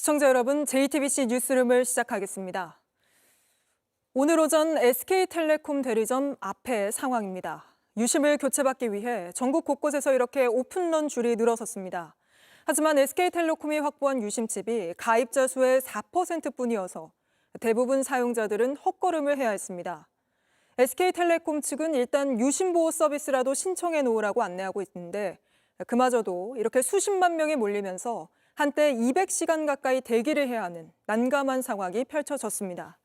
시청자 여러분, JTBC 뉴스룸을 시작하겠습니다. 오늘 오전 SK텔레콤 대리점 앞의 상황입니다. 유심을 교체받기 위해 전국 곳곳에서 이렇게 오픈런 줄이 늘어섰습니다. 하지만 SK텔레콤이 확보한 유심칩이 가입자 수의 4%뿐이어서 대부분 사용자들은 헛걸음을 해야 했습니다. SK텔레콤 측은 일단 유심보호 서비스라도 신청해 놓으라고 안내하고 있는데 그마저도 이렇게 수십만 명이 몰리면서 한때 200시간 가까이 대기를 해야 하는 난감한 상황이 펼쳐졌습니다.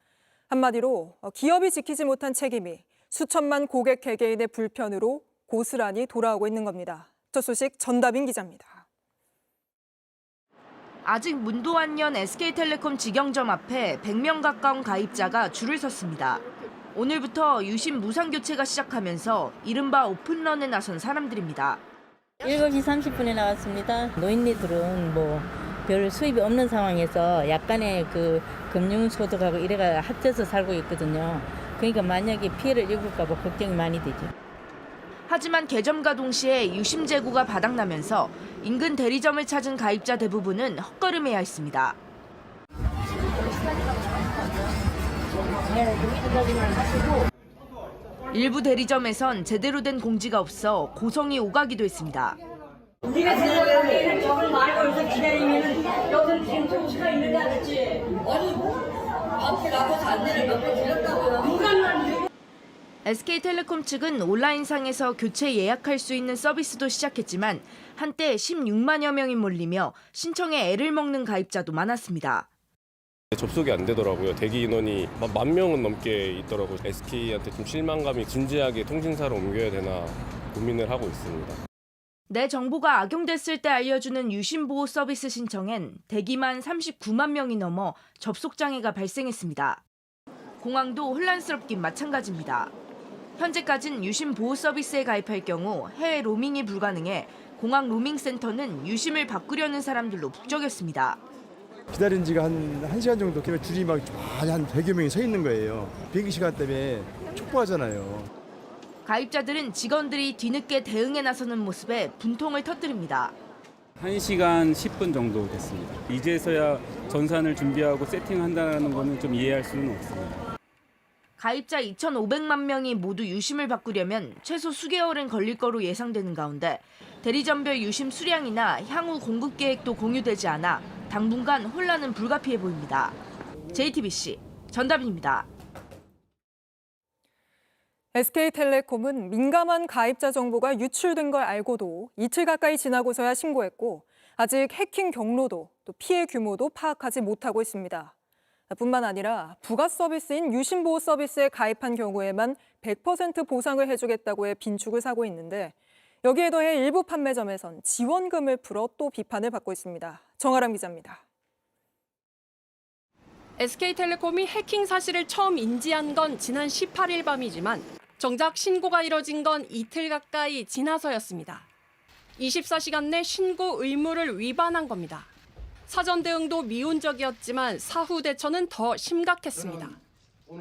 한마디로 기업이 지키지 못한 책임이 수천만 고객 개개인의 불편으로 고스란히 돌아오고 있는 겁니다. 첫 소식 전다빈 기자입니다. 아직 문도 안 연 SK텔레콤 직영점 앞에 100명 가까운 가입자가 줄을 섰습니다. 오늘부터 유심 무상 교체가 시작하면서 이른바 오픈런에 나선 사람들입니다. 7시 30분에 나왔습니다. 노인네들은 별 수입이 없는 상황에서 약간의 금융소득하고 이래가 합쳐서 살고 있거든요. 그러니까 만약에 피해를 입을까 봐 걱정이 많이 되죠. 하지만 개점과 동시에 유심 재고가 바닥나면서 인근 대리점을 찾은 가입자 대부분은 헛걸음해야 했습니다. 일부 대리점에선 제대로 된 공지가 없어 고성이 오가기도 했습니다. 우리가 생각하기에는 저걸 말고 여기서 기다리면 여기서 지금 시간 있는데 하겠지. 아니 앞에 나가서 안내를 몇 번 드렸다고요. SK텔레콤 측은 온라인상에서 교체 예약할 수 있는 서비스도 시작했지만 한때 16만여 명이 몰리며 신청에 애를 먹는 가입자도 많았습니다. 접속이 안 되더라고요. 대기 인원이 10,000명은 넘게 있더라고요. SK한테 좀 실망감이 진지하게 통신사로 옮겨야 되나 고민을 하고 있습니다. 내 정보가 악용됐을 때 알려주는 유심보호 서비스 신청엔 대기만 39만 명이 넘어 접속 장애가 발생했습니다. 공항도 혼란스럽긴 마찬가지입니다. 현재까진 유심보호 서비스에 가입할 경우 해외 로밍이 불가능해 공항 로밍센터는 유심을 바꾸려는 사람들로 북적였습니다. 기다린 지가 한 1시간 정도 되면 줄이 막 한 100여 명이 서 있는 거예요. 비행기 시간 때문에 촉박하잖아요. 가입자들은 직원들이 뒤늦게 대응에 나서는 모습에 분통을 터뜨립니다. 1시간 10분 정도 됐습니다. 이제서야 전산을 준비하고 세팅한다는 거는 좀 이해할 수는 없습니다. 가입자 2,500만 명이 모두 유심을 바꾸려면 최소 수개월은 걸릴 거로 예상되는 가운데 대리점별 유심 수량이나 향후 공급 계획도 공유되지 않아 당분간 혼란은 불가피해 보입니다. JTBC 전다빈입니다. SK텔레콤은 민감한 가입자 정보가 유출된 걸 알고도 이틀 가까이 지나고서야 신고했고 아직 해킹 경로도 또 피해 규모도 파악하지 못하고 있습니다. 뿐만 아니라 부가 서비스인 유심보호 서비스에 가입한 경우에만 100% 보상을 해주겠다고 해 빈축을 사고 있는데 여기에 더해 일부 판매점에선 지원금을 풀어 또 비판을 받고 있습니다. 정아람 기자입니다. SK텔레콤이 해킹 사실을 처음 인지한 건 지난 18일 밤이지만 정작 신고가 이뤄진 건 이틀 가까이 지나서였습니다. 24시간 내 신고 의무를 위반한 겁니다. 사전 대응도 미온적이었지만 사후 대처는 더 심각했습니다.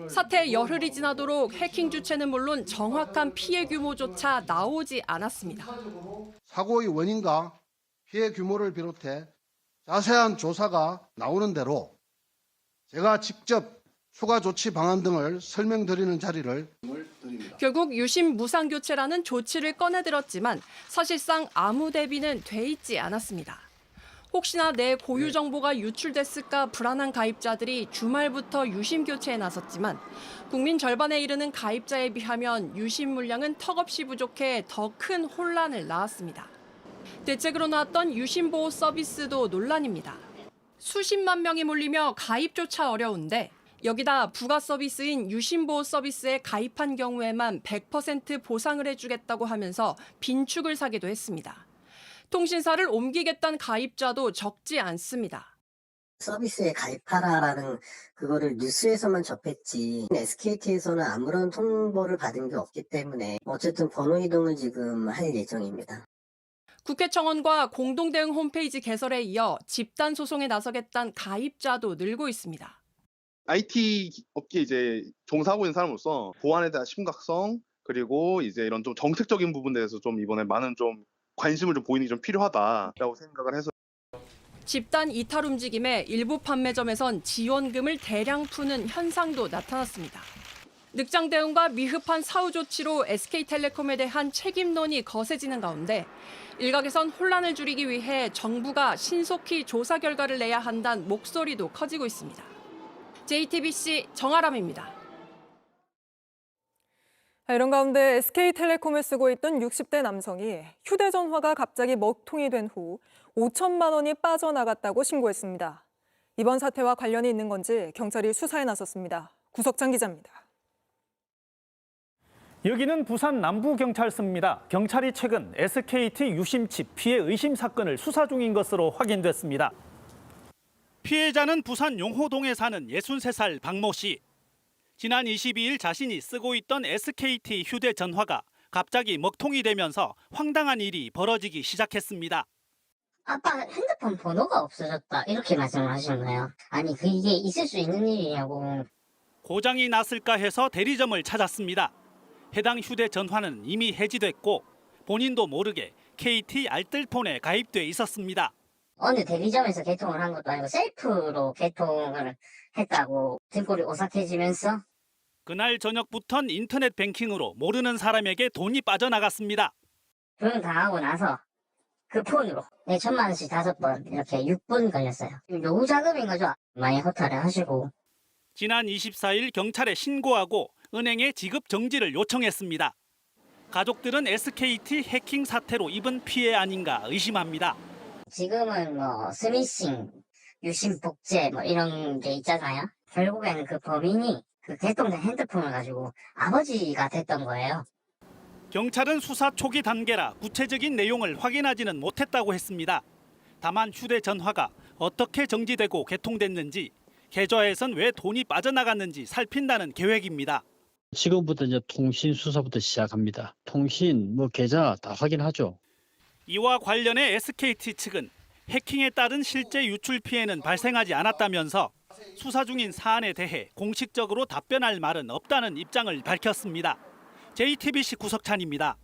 사태 열흘이 지나도록 해킹 주체는 물론 정확한 피해 규모조차 나오지 않았습니다. 사고의 원인과 피해 규모를 비롯해 자세한 조사가 나오는 대로 제가 직접 추가 조치 방안 등을 설명드리는 자리를 드립니다. 결국 유심 무상 교체라는 조치를 꺼내들었지만 사실상 아무 대비는 돼 있지 않았습니다. 혹시나 내 고유 정보가 유출됐을까 불안한 가입자들이 주말부터 유심 교체에 나섰지만 국민 절반에 이르는 가입자에 비하면 유심 물량은 턱없이 부족해 더 큰 혼란을 낳았습니다. 대책으로 나왔던 유심 보호 서비스도 논란입니다. 수십만 명이 몰리며 가입조차 어려운데 여기다 부가 서비스인 유심 보호 서비스에 가입한 경우에만 100% 보상을 해주겠다고 하면서 빈축을 사기도 했습니다. 통신사를 옮기겠다는 가입자도 적지 않습니다. 서비스에 가입하라라는 그거를 뉴스에서만 접했지 SKT에서는 아무런 통보를 받은 게 없기 때문에 어쨌든 번호 이동을 지금 할 예정입니다. 국회 청원과 공동대응 홈페이지 개설에 이어 집단 소송에 나서겠다는 가입자도 늘고 있습니다. IT 업계 이제 종사하고 있는 사람으로서 보안에 대한 심각성 그리고 이제 이런 좀 정책적인 부분에 대해서 좀 이번에 많은 좀 관심을 좀 보이는 게 좀 필요하다라고 생각을 해서 집단 이탈 움직임에 일부 판매점에선 지원금을 대량 푸는 현상도 나타났습니다. 늑장 대응과 미흡한 사후 조치로 SK텔레콤에 대한 책임론이 거세지는 가운데 일각에선 혼란을 줄이기 위해 정부가 신속히 조사 결과를 내야 한다는 목소리도 커지고 있습니다. JTBC 정아람입니다. 이런 가운데 SK텔레콤을 쓰고 있던 60대 남성이 휴대전화가 갑자기 먹통이 된 후 5천만 원이 빠져나갔다고 신고했습니다. 이번 사태와 관련이 있는 건지 경찰이 수사에 나섰습니다. 구석장 기자입니다. 여기는 부산 남부경찰서입니다. 경찰이 최근 SKT 유심칩 피해 의심 사건을 수사 중인 것으로 확인됐습니다. 피해자는 부산 용호동에 사는 63살 박모 씨. 지난 22일 자신이 쓰고 있던 SKT 휴대전화가 갑자기 먹통이 되면서 황당한 일이 벌어지기 시작했습니다. 아빠 핸드폰 번호가 없어졌다 이렇게 말씀을 하시는 거예요. 아니 이게 있을 수 있는 일이냐고. 고장이 났을까 해서 대리점을 찾았습니다. 해당 휴대전화는 이미 해지됐고 본인도 모르게 KT 알뜰폰에 가입돼 있었습니다. 어느 대리점에서 개통을 한 것도 아니고 셀프로 개통을 했다고 등골이 오싹해지면서 그날 저녁부턴 인터넷 뱅킹으로 모르는 사람에게 돈이 빠져나갔습니다. 돈 다 하고 나서 그 폰으로 1,000만 원씩 5번 이렇게 6분 걸렸어요. 요구 자금인 거죠. 많이 허탈을 하시고. 지난 24일 경찰에 신고하고 은행에 지급 정지를 요청했습니다. 가족들은 SKT 해킹 사태로 입은 피해 아닌가 의심합니다. 지금은 뭐 스미싱, 유심 복제 뭐 이런 게 있잖아요. 결국에는 그 범인이 그 개통된 핸드폰을 가지고 아버지가 됐던 거예요. 경찰은 수사 초기 단계라 구체적인 내용을 확인하지는 못했다고 했습니다. 다만 휴대전화가 어떻게 정지되고 개통됐는지, 계좌에선 왜 돈이 빠져나갔는지 살핀다는 계획입니다. 지금부터 이제 통신 수사부터 시작합니다. 통신, 계좌 다 확인하죠. 이와 관련해 SKT 측은 해킹에 따른 실제 유출 피해는 발생하지 않았다면서 수사 중인 사안에 대해 공식적으로 답변할 말은 없다는 입장을 밝혔습니다. JTBC 구석찬입니다.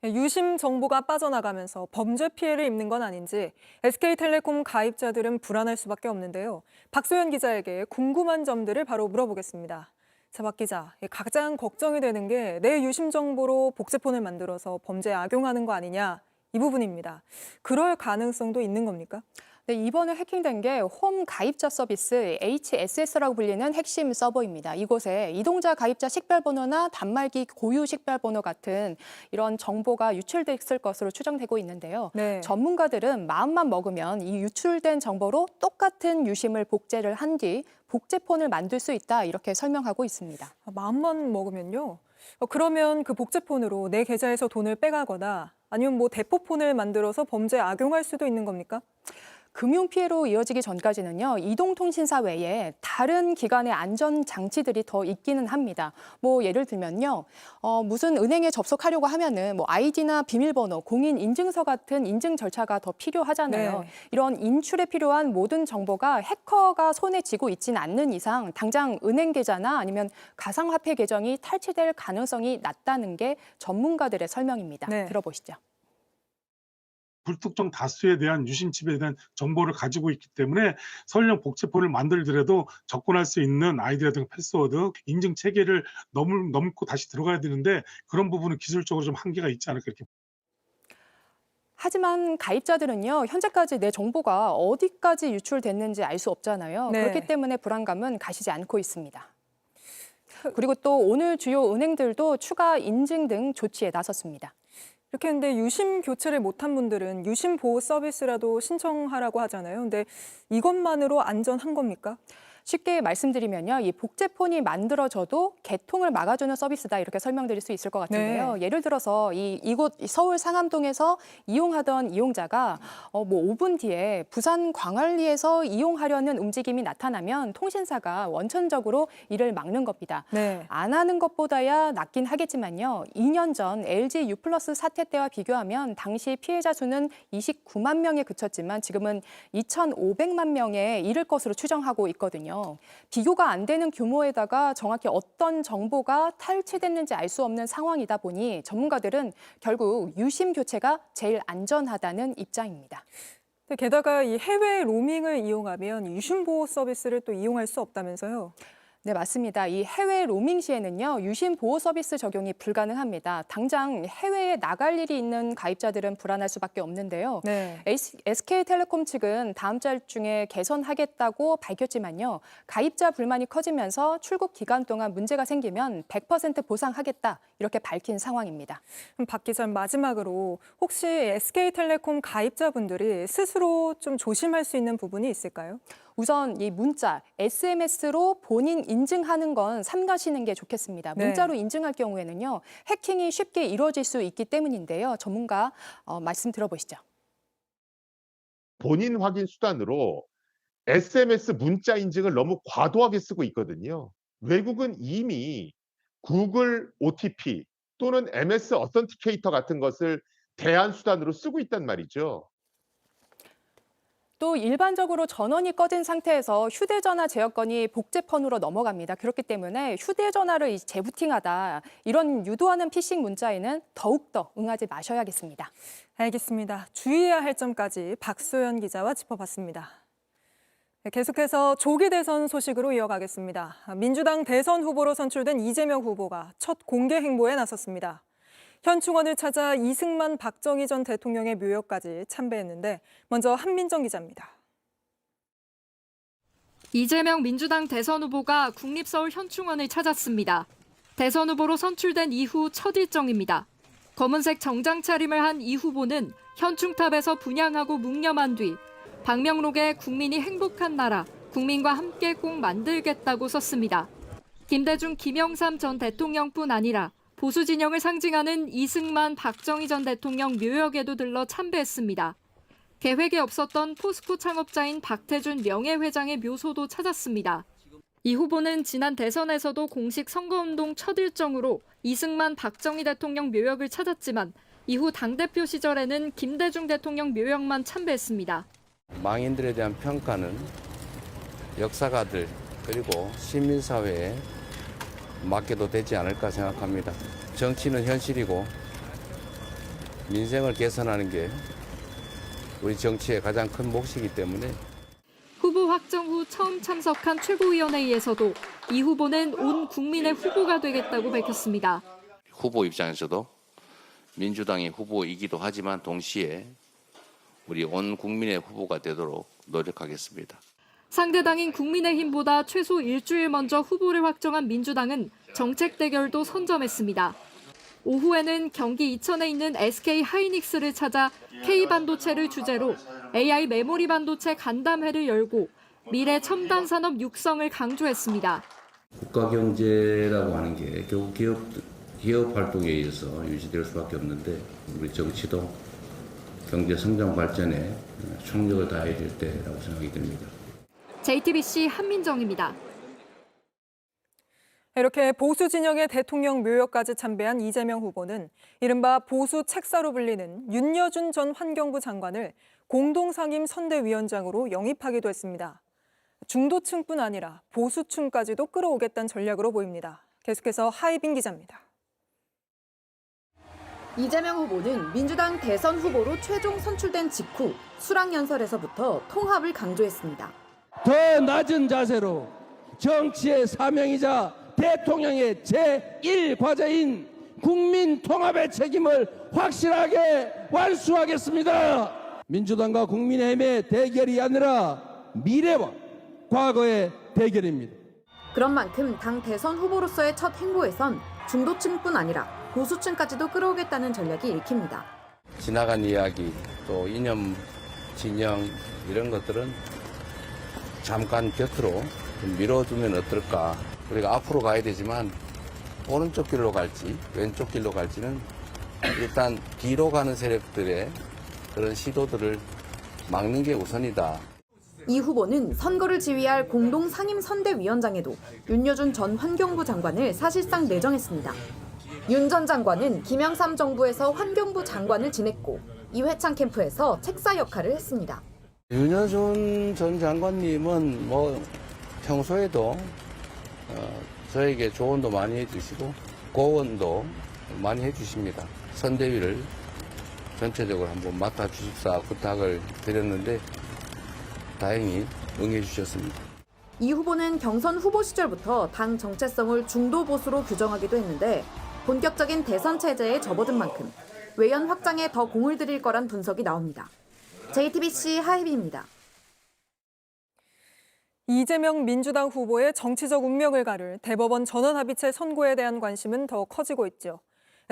유심 정보가 빠져나가면서 범죄 피해를 입는 건 아닌지 SK텔레콤 가입자들은 불안할 수밖에 없는데요. 박소연 기자에게 궁금한 점들을 바로 물어보겠습니다. 자, 박 기자, 가장 걱정이 되는 게 내 유심 정보로 복제폰을 만들어서 범죄에 악용하는 거 아니냐 이 부분입니다. 그럴 가능성도 있는 겁니까? 네, 이번에 해킹된 게 홈 가입자 서비스 HSS라고 불리는 핵심 서버입니다. 이곳에 이동자 가입자 식별번호나 단말기 고유 식별번호 같은 이런 정보가 유출됐을 것으로 추정되고 있는데요. 네. 전문가들은 마음만 먹으면 이 유출된 정보로 똑같은 유심을 복제를 한 뒤 복제폰을 만들 수 있다 이렇게 설명하고 있습니다. 마음만 먹으면요? 그러면 그 복제폰으로 내 계좌에서 돈을 빼가거나 아니면 대포폰을 만들어서 범죄에 악용할 수도 있는 겁니까? 금융 피해로 이어지기 전까지는요, 이동통신사 외에 다른 기관의 안전 장치들이 더 있기는 합니다. 예를 들면요, 무슨 은행에 접속하려고 하면은 아이디나 비밀번호, 공인 인증서 같은 인증 절차가 더 필요하잖아요. 네. 이런 인출에 필요한 모든 정보가 해커가 손에 쥐고 있지는 않는 이상 당장 은행 계좌나 아니면 가상화폐 계정이 탈취될 가능성이 낮다는 게 전문가들의 설명입니다. 네. 들어보시죠. 불특정 다수에 대한 유심칩에 대한 정보를 가지고 있기 때문에 설령 복제폰을 만들더라도 접근할 수 있는 아이디라든가 패스워드, 인증 체계를 넘고 다시 들어가야 되는데 그런 부분은 기술적으로 좀 한계가 있지 않을까 이렇게. 하지만 가입자들은요, 현재까지 내 정보가 어디까지 유출됐는지 알 수 없잖아요. 네. 그렇기 때문에 불안감은 가시지 않고 있습니다. 그리고 또 오늘 주요 은행들도 추가 인증 등 조치에 나섰습니다. 이렇게 했는데 유심 교체를 못한 분들은 유심 보호 서비스라도 신청하라고 하잖아요. 근데 이것만으로 안전한 겁니까? 쉽게 말씀드리면요, 이 복제폰이 만들어져도 개통을 막아주는 서비스다 이렇게 설명드릴 수 있을 것 같은데요. 네. 예를 들어서 이곳 서울 상암동에서 이용하던 이용자가 5분 뒤에 부산 광안리에서 이용하려는 움직임이 나타나면 통신사가 원천적으로 이를 막는 겁니다. 네. 안 하는 것보다야 낫긴 하겠지만요. 2년 전 LG U+ 사태 때와 비교하면 당시 피해자 수는 29만 명에 그쳤지만 지금은 2,500만 명에 이를 것으로 추정하고 있거든요. 비교가 안 되는 규모에다가 정확히 어떤 정보가 탈취됐는지 알 수 없는 상황이다 보니 전문가들은 결국 유심 교체가 제일 안전하다는 입장입니다. 게다가 이 해외 로밍을 이용하면 유심보호 서비스를 또 이용할 수 없다면서요? 네, 맞습니다. 이 해외 로밍 시에는요, 유심 보호 서비스 적용이 불가능합니다. 당장 해외에 나갈 일이 있는 가입자들은 불안할 수밖에 없는데요. 네. SK텔레콤 측은 다음 달 중에 개선하겠다고 밝혔지만요, 가입자 불만이 커지면서 출국 기간 동안 문제가 생기면 100% 보상하겠다 이렇게 밝힌 상황입니다. 그럼 박 기자, 마지막으로 혹시 SK텔레콤 가입자분들이 스스로 좀 조심할 수 있는 부분이 있을까요? 우선 이 문자, SMS로 본인 인증하는 건 삼가시는 게 좋겠습니다. 문자로 인증할 경우에는요, 해킹이 쉽게 이루어질 수 있기 때문인데요. 전문가 말씀 들어보시죠. 본인 확인 수단으로 SMS 문자 인증을 너무 과도하게 쓰고 있거든요. 외국은 이미 구글 OTP 또는 MS 어센티케이터 같은 것을 대안 수단으로 쓰고 있단 말이죠. 또 일반적으로 전원이 꺼진 상태에서 휴대전화 제어권이 복제폰으로 넘어갑니다. 그렇기 때문에 휴대전화를 재부팅하다 이런 유도하는 피싱 문자에는 더욱더 응하지 마셔야겠습니다. 알겠습니다. 주의해야 할 점까지 박소연 기자와 짚어봤습니다. 계속해서 조기 대선 소식으로 이어가겠습니다. 민주당 대선 후보로 선출된 이재명 후보가 첫 공개 행보에 나섰습니다. 현충원을 찾아 이승만 박정희 전 대통령의 묘역까지 참배했는데 먼저 한민정 기자입니다. 이재명 민주당 대선 후보가 국립서울 현충원을 찾았습니다. 대선 후보로 선출된 이후 첫 일정입니다. 검은색 정장 차림을 한 이 후보는 현충탑에서 분향하고 묵념한 뒤 방명록에 국민이 행복한 나라, 국민과 함께 꼭 만들겠다고 썼습니다. 김대중, 김영삼 전 대통령뿐 아니라 보수 진영을 상징하는 이승만, 박정희 전 대통령 묘역에도 들러 참배했습니다. 계획에 없었던 포스코 창업자인 박태준 명예회장의 묘소도 찾았습니다. 이 후보는 지난 대선에서도 공식 선거운동 첫 일정으로 이승만, 박정희 대통령 묘역을 찾았지만 이후 당대표 시절에는 김대중 대통령 묘역만 참배했습니다. 망인들에 대한 평가는 역사가들 그리고 시민사회에 맡겨도 되지 않을까 생각합니다. 정치는 현실이고 민생을 개선하는 게 우리 정치의 가장 큰 몫이기 때문에 후보 확정 후 처음 참석한 최고위원회의에서도 이 후보는 온 국민의 후보가 되겠다고 밝혔습니다. 후보 입장에서도 민주당의 후보이기도 하지만 동시에 우리 온 국민의 후보가 되도록 노력하겠습니다. 상대당인 국민의힘보다 최소 일주일 먼저 후보를 확정한 민주당은 정책 대결도 선점했습니다. 오후에는 경기 이천에 있는 SK 하이닉스를 찾아 K반도체를 주제로 AI 메모리 반도체 간담회를 열고 미래 첨단 산업 육성을 강조했습니다. 국가 경제라고 하는 게 결국 기업 활동에 의해서 유지될 수밖에 없는데 우리 정치도 경제 성장 발전에 총력을 다해야 될 때라고 생각이 듭니다. JTBC 한민정입니다. 이렇게 보수 진영의 대통령 묘역까지 참배한 이재명 후보는 이른바 보수 책사로 불리는 윤여준 전 환경부 장관을 공동상임 선대위원장으로 영입하기도 했습니다. 중도층뿐 아니라 보수층까지도 끌어오겠다는 전략으로 보입니다. 계속해서 하이빈 기자입니다. 이재명 후보는 민주당 대선 후보로 최종 선출된 직후 수락연설에서부터 통합을 강조했습니다. 더 낮은 자세로 정치의 사명이자 대통령의 제1과제인 국민 통합의 책임을 확실하게 완수하겠습니다. 민주당과 국민의힘의 대결이 아니라 미래와 과거의 대결입니다. 그런 만큼 당 대선 후보로서의 첫 행보에선 중도층뿐 아니라 보수층까지도 끌어오겠다는 전략이 읽힙니다. 지나간 이야기, 또 이념, 진영 이런 것들은 잠깐 곁으로 좀 밀어두면 어떨까. 우리가 앞으로 가야 되지만 오른쪽 길로 갈지 왼쪽 길로 갈지는 일단 뒤로 가는 세력들의 그런 시도들을 막는 게 우선이다. 이 후보는 선거를 지휘할 공동상임선대위원장에도 윤여준 전 환경부 장관을 사실상 내정했습니다. 윤 전 장관은 김영삼 정부에서 환경부 장관을 지냈고 이회창 캠프에서 책사 역할을 했습니다. 윤여준 전 장관님은 평소에도 저에게 조언도 많이 해주시고 고언도 많이 해주십니다. 선대위를 전체적으로 한번 맡아주십사 부탁을 드렸는데 다행히 응해 주셨습니다. 이 후보는 경선 후보 시절부터 당 정체성을 중도 보수로 규정하기도 했는데 본격적인 대선 체제에 접어든 만큼 외연 확장에 더 공을 들일 거란 분석이 나옵니다. JTBC 하혜비입니다. 이재명 민주당 후보의 정치적 운명을 가를 대법원 전원합의체 선고에 대한 관심은 더 커지고 있죠.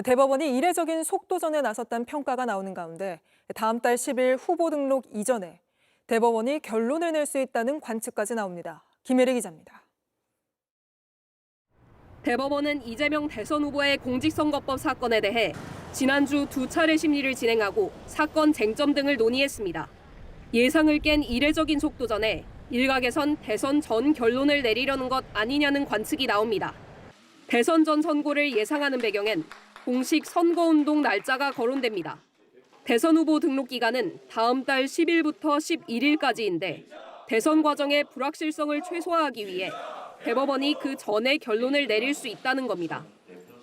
대법원이 이례적인 속도전에 나섰다는 평가가 나오는 가운데 다음 달 10일 후보 등록 이전에 대법원이 결론을 낼 수 있다는 관측까지 나옵니다. 김혜리 기자입니다. 대법원은 이재명 대선 후보의 공직선거법 사건에 대해 지난주 2차례 심리를 진행하고 사건 쟁점 등을 논의했습니다. 예상을 깬 이례적인 속도전에 일각에선 대선 전 결론을 내리려는 것 아니냐는 관측이 나옵니다. 대선 전 선고를 예상하는 배경엔 공식 선거운동 날짜가 거론됩니다. 대선 후보 등록 기간은 다음 달 10일부터 11일까지인데 대선 과정의 불확실성을 최소화하기 위해 대법원이 그 전에 결론을 내릴 수 있다는 겁니다.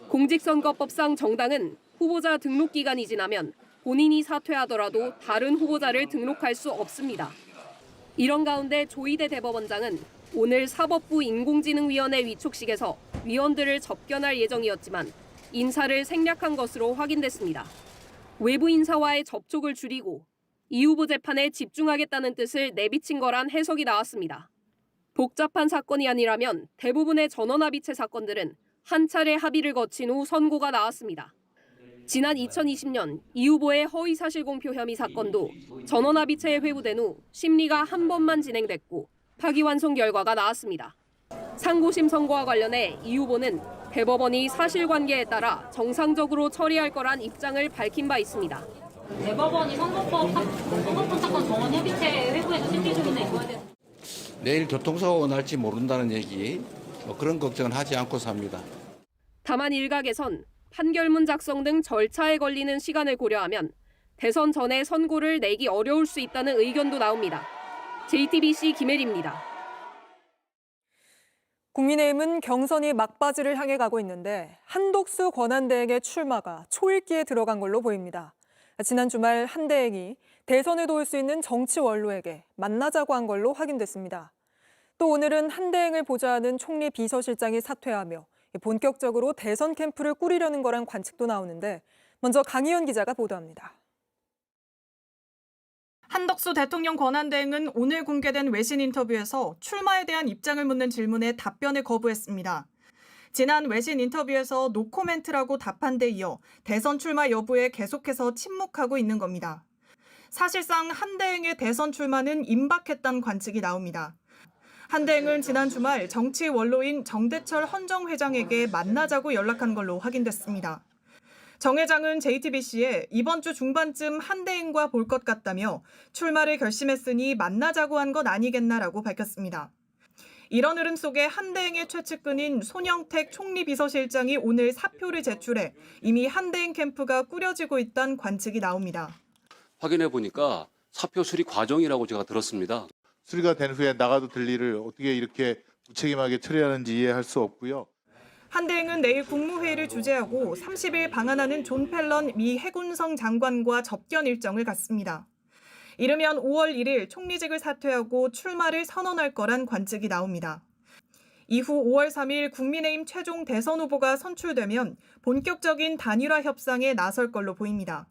공직선거법상 정당은 후보자 등록 기간이 지나면 본인이 사퇴하더라도 다른 후보자를 등록할 수 없습니다. 이런 가운데 조희대 대법원장은 오늘 사법부 인공지능위원회 위촉식에서 위원들을 접견할 예정이었지만 인사를 생략한 것으로 확인됐습니다. 외부 인사와의 접촉을 줄이고 이 후보 재판에 집중하겠다는 뜻을 내비친 거란 해석이 나왔습니다. 복잡한 사건이 아니라면 대부분의 전원합의체 사건들은 한 차례 합의를 거친 후 선고가 나왔습니다. 지난 2020년 이 후보의 허위사실 공표 혐의 사건도 전원합의체에 회부된 후 심리가 한 번만 진행됐고 파기환송 결과가 나왔습니다. 상고심 선고와 관련해 이 후보는 대법원이 사실관계에 따라 정상적으로 처리할 거란 입장을 밝힌 바 있습니다. 대법원이 선거법 사건 정원 협의체 회부에서 심리 중인데 이거에 대해서 내일 교통사고가 날지 모른다는 얘기 그런 걱정은 하지 않고 삽니다. 다만 일각에선 판결문 작성 등 절차에 걸리는 시간을 고려하면 대선 전에 선고를 내기 어려울 수 있다는 의견도 나옵니다. JTBC 김혜리입니다. 국민의힘은 경선이 막바지를 향해 가고 있는데 한덕수 권한대행의 출마가 초읽기에 들어간 걸로 보입니다. 지난 주말 한대행이 대선을 도울 수 있는 정치 원로에게 만나자고 한 걸로 확인됐습니다. 또 오늘은 한대행을 보좌하는 총리 비서실장이 사퇴하며 본격적으로 대선 캠프를 꾸리려는 거란 관측도 나오는데 먼저 강희연 기자가 보도합니다. 한덕수 대통령 권한대행은 오늘 공개된 외신 인터뷰에서 출마에 대한 입장을 묻는 질문에 답변을 거부했습니다. 지난 외신 인터뷰에서 노코멘트라고 답한 데 이어 대선 출마 여부에 계속해서 침묵하고 있는 겁니다. 사실상 한대행의 대선 출마는 임박했다는 관측이 나옵니다. 한대행은 지난 주말 정치 원로인 정대철 헌정회장에게 만나자고 연락한 걸로 확인됐습니다. 정 회장은 JTBC에 이번 주 중반쯤 한대행과 볼 것 같다며 출마를 결심했으니 만나자고 한 것 아니겠나라고 밝혔습니다. 이런 흐름 속에 한대행의 최측근인 손영택 총리 비서실장이 오늘 사표를 제출해 이미 한대행 캠프가 꾸려지고 있다는 관측이 나옵니다. 확인해 보니까 사표 수리 과정이라고 제가 들었습니다. 수리가 된 후에 나가도 될 일을 어떻게 이렇게 무책임하게 처리하는지 이해할 수 없고요. 한대행은 내일 국무회의를 주재하고 30일 방한하는 존 펠런 미 해군성 장관과 접견 일정을 갖습니다. 이르면 5월 1일 총리직을 사퇴하고 출마를 선언할 거란 관측이 나옵니다. 이후 5월 3일 국민의힘 최종 대선 후보가 선출되면 본격적인 단일화 협상에 나설 걸로 보입니다.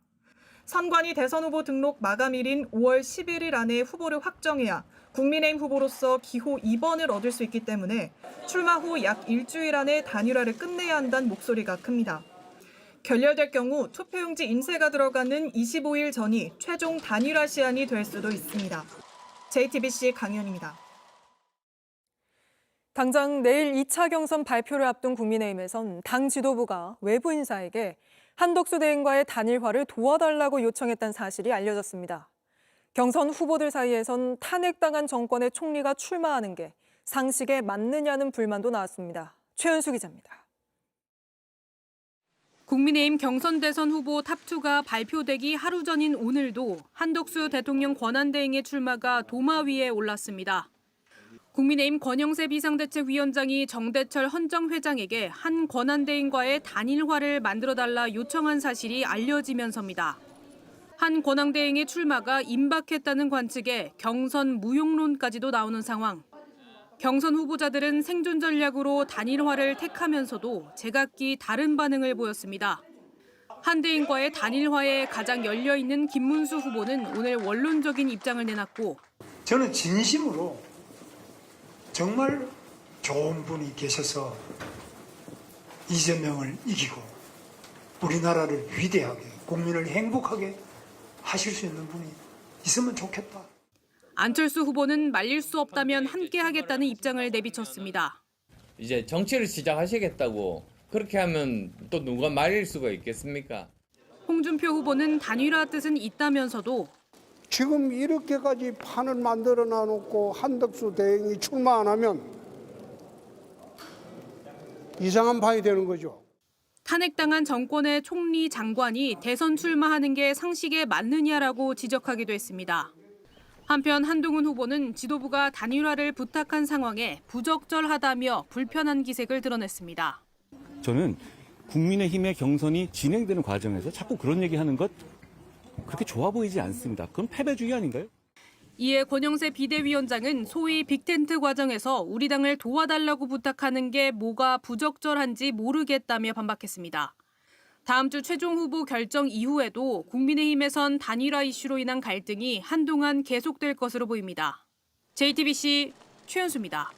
선관위 대선 후보 등록 마감일인 5월 11일 안에 후보를 확정해야 국민의힘 후보로서 기호 2번을 얻을 수 있기 때문에 출마 후 약 일주일 안에 단일화를 끝내야 한다는 목소리가 큽니다. 결렬될 경우 투표용지 인쇄가 들어가는 25일 전이 최종 단일화 시한이 될 수도 있습니다. JTBC 강현입니다. 당장 내일 2차 경선 발표를 앞둔 국민의힘에선 당 지도부가 외부 인사에게 한덕수 대행과의 단일화를 도와달라고 요청했다는 사실이 알려졌습니다. 경선 후보들 사이에선 탄핵당한 정권의 총리가 출마하는 게 상식에 맞느냐는 불만도 나왔습니다. 최은수 기자입니다. 국민의힘 경선 대선 후보 탑2가 발표되기 하루 전인 오늘도 한덕수 대통령 권한대행의 출마가 도마 위에 올랐습니다. 국민의힘 권영세 비상대책위원장이 정대철 헌정회장에게 한 권한대행과의 단일화를 만들어달라 요청한 사실이 알려지면서입니다. 한 권한대행의 출마가 임박했다는 관측에 경선 무용론까지도 나오는 상황. 경선 후보자들은 생존 전략으로 단일화를 택하면서도 제각기 다른 반응을 보였습니다. 한대행과의 단일화에 가장 열려있는 김문수 후보는 오늘 원론적인 입장을 내놨고, 저는 진심으로 정말 좋은 분이 계셔서 이재명을 이기고 우리나라를 위대하게, 국민을 행복하게 하실 수 있는 분이 있으면 좋겠다. 안철수 후보는 말릴 수 없다면 함께 하겠다는 입장을 내비쳤습니다. 이제 정치를 시작하시겠다고 그렇게 하면 또 누가 말릴 수가 있겠습니까? 홍준표 후보는 단일화 뜻은 있다면서도 지금 이렇게까지 판을 만들어 놔놓고 한덕수 대행이 출마 안 하면 이상한 판이 되는 거죠. 탄핵당한 정권의 총리 장관이 대선 출마하는 게 상식에 맞느냐라고 지적하기도 했습니다. 한편 한동훈 후보는 지도부가 단일화를 부탁한 상황에 부적절하다며 불편한 기색을 드러냈습니다. 저는 국민의힘의 경선이 진행되는 과정에서 자꾸 그런 얘기하는 것 그렇게 좋아 보이지 않습니다. 그건 패배주의 아닌가요? 이에 권영세 비대위원장은 소위 빅텐트 과정에서 우리 당을 도와달라고 부탁하는 게 뭐가 부적절한지 모르겠다며 반박했습니다. 다음 주 최종 후보 결정 이후에도 국민의힘에선 단일화 이슈로 인한 갈등이 한동안 계속될 것으로 보입니다. JTBC 최현수입니다.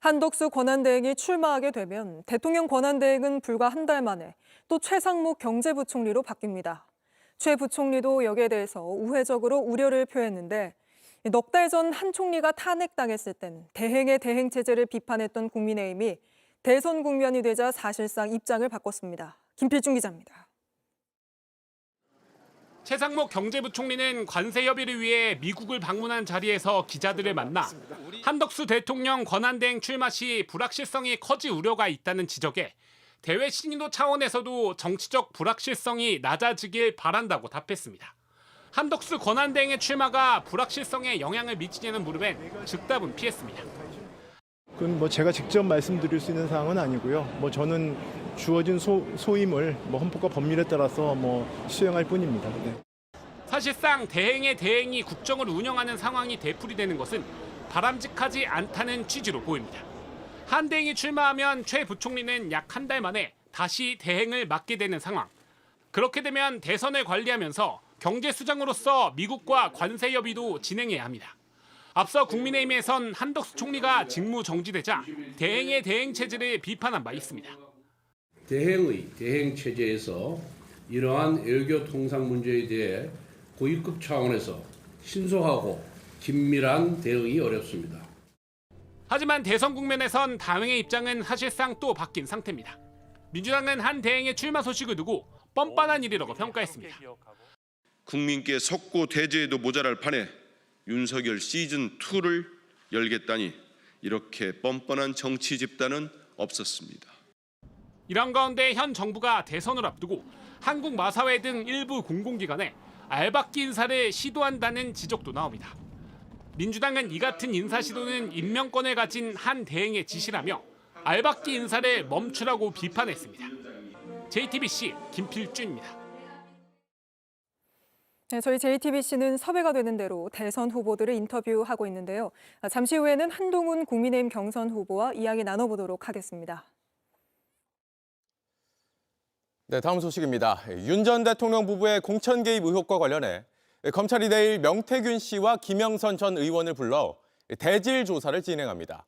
한덕수 권한대행이 출마하게 되면 대통령 권한대행은 불과 한 달 만에 또 최상목 경제부총리로 바뀝니다. 최 부총리도 여기에 대해서 우회적으로 우려를 표했는데 넉 달 전 한 총리가 탄핵당했을 땐 대행의 대행 체제를 비판했던 국민의힘이 대선 국면이 되자 사실상 입장을 바꿨습니다. 김필중 기자입니다. 최상목 경제부총리는 관세 협의를 위해 미국을 방문한 자리에서 기자들을 만나 한덕수 대통령 권한대행 출마 시 불확실성이 커질 우려가 있다는 지적에 대외 신인도 차원에서도 정치적 불확실성이 낮아지길 바란다고 답했습니다. 한덕수 권한대행의 출마가 불확실성에 영향을 미치냐는 물음엔 즉답은 피했습니다. 그건 제가 직접 말씀드릴 수 있는 사항은 아니고요. 저는 주어진 소임을 헌법과 법률에 따라서 수행할 뿐입니다. 네. 사실상 대행의 대행이 국정을 운영하는 상황이 되풀이되는 것은 바람직하지 않다는 취지로 보입니다. 한 대행이 출마하면 최 부총리는 약 한 달 만에 다시 대행을 맡게 되는 상황. 그렇게 되면 대선을 관리하면서 경제수장으로서 미국과 관세 협의도 진행해야 합니다. 앞서 국민의힘에선 한덕수 총리가 직무 정지되자 대행의 대행 체제를 비판한 바 있습니다. 대행의 대행 체제에서 이러한 외교 통상 문제에 대해 고위급 차원에서 신속하고 긴밀한 대응이 어렵습니다. 하지만 대선 국면에선 당의 입장은 사실상 또 바뀐 상태입니다. 민주당은 한 대행의 출마 소식을 두고 뻔뻔한 일이라고 평가했습니다. 국민께 속고 대제에도 모자랄 판에 윤석열 시즌2를 열겠다니 이렇게 뻔뻔한 정치 집단은 없었습니다. 이런 가운데 현 정부가 대선을 앞두고 한국마사회 등 일부 공공기관에 알박기 인사를 시도한다는 지적도 나옵니다. 민주당은 이 같은 인사 시도는 임명권을 가진 한 대행의 지시라며 알박기 인사를 멈추라고 비판했습니다. JTBC 김필준입니다. 네, 저희 JTBC는 섭외가 되는 대로 대선 후보들을 인터뷰하고 있는데요. 잠시 후에는 한동훈 국민의힘 경선 후보와 이야기 나눠보도록 하겠습니다. 네, 다음 소식입니다. 윤 전 대통령 부부의 공천 개입 의혹과 관련해 검찰이 내일 명태균 씨와 김영선 전 의원을 불러 대질 조사를 진행합니다.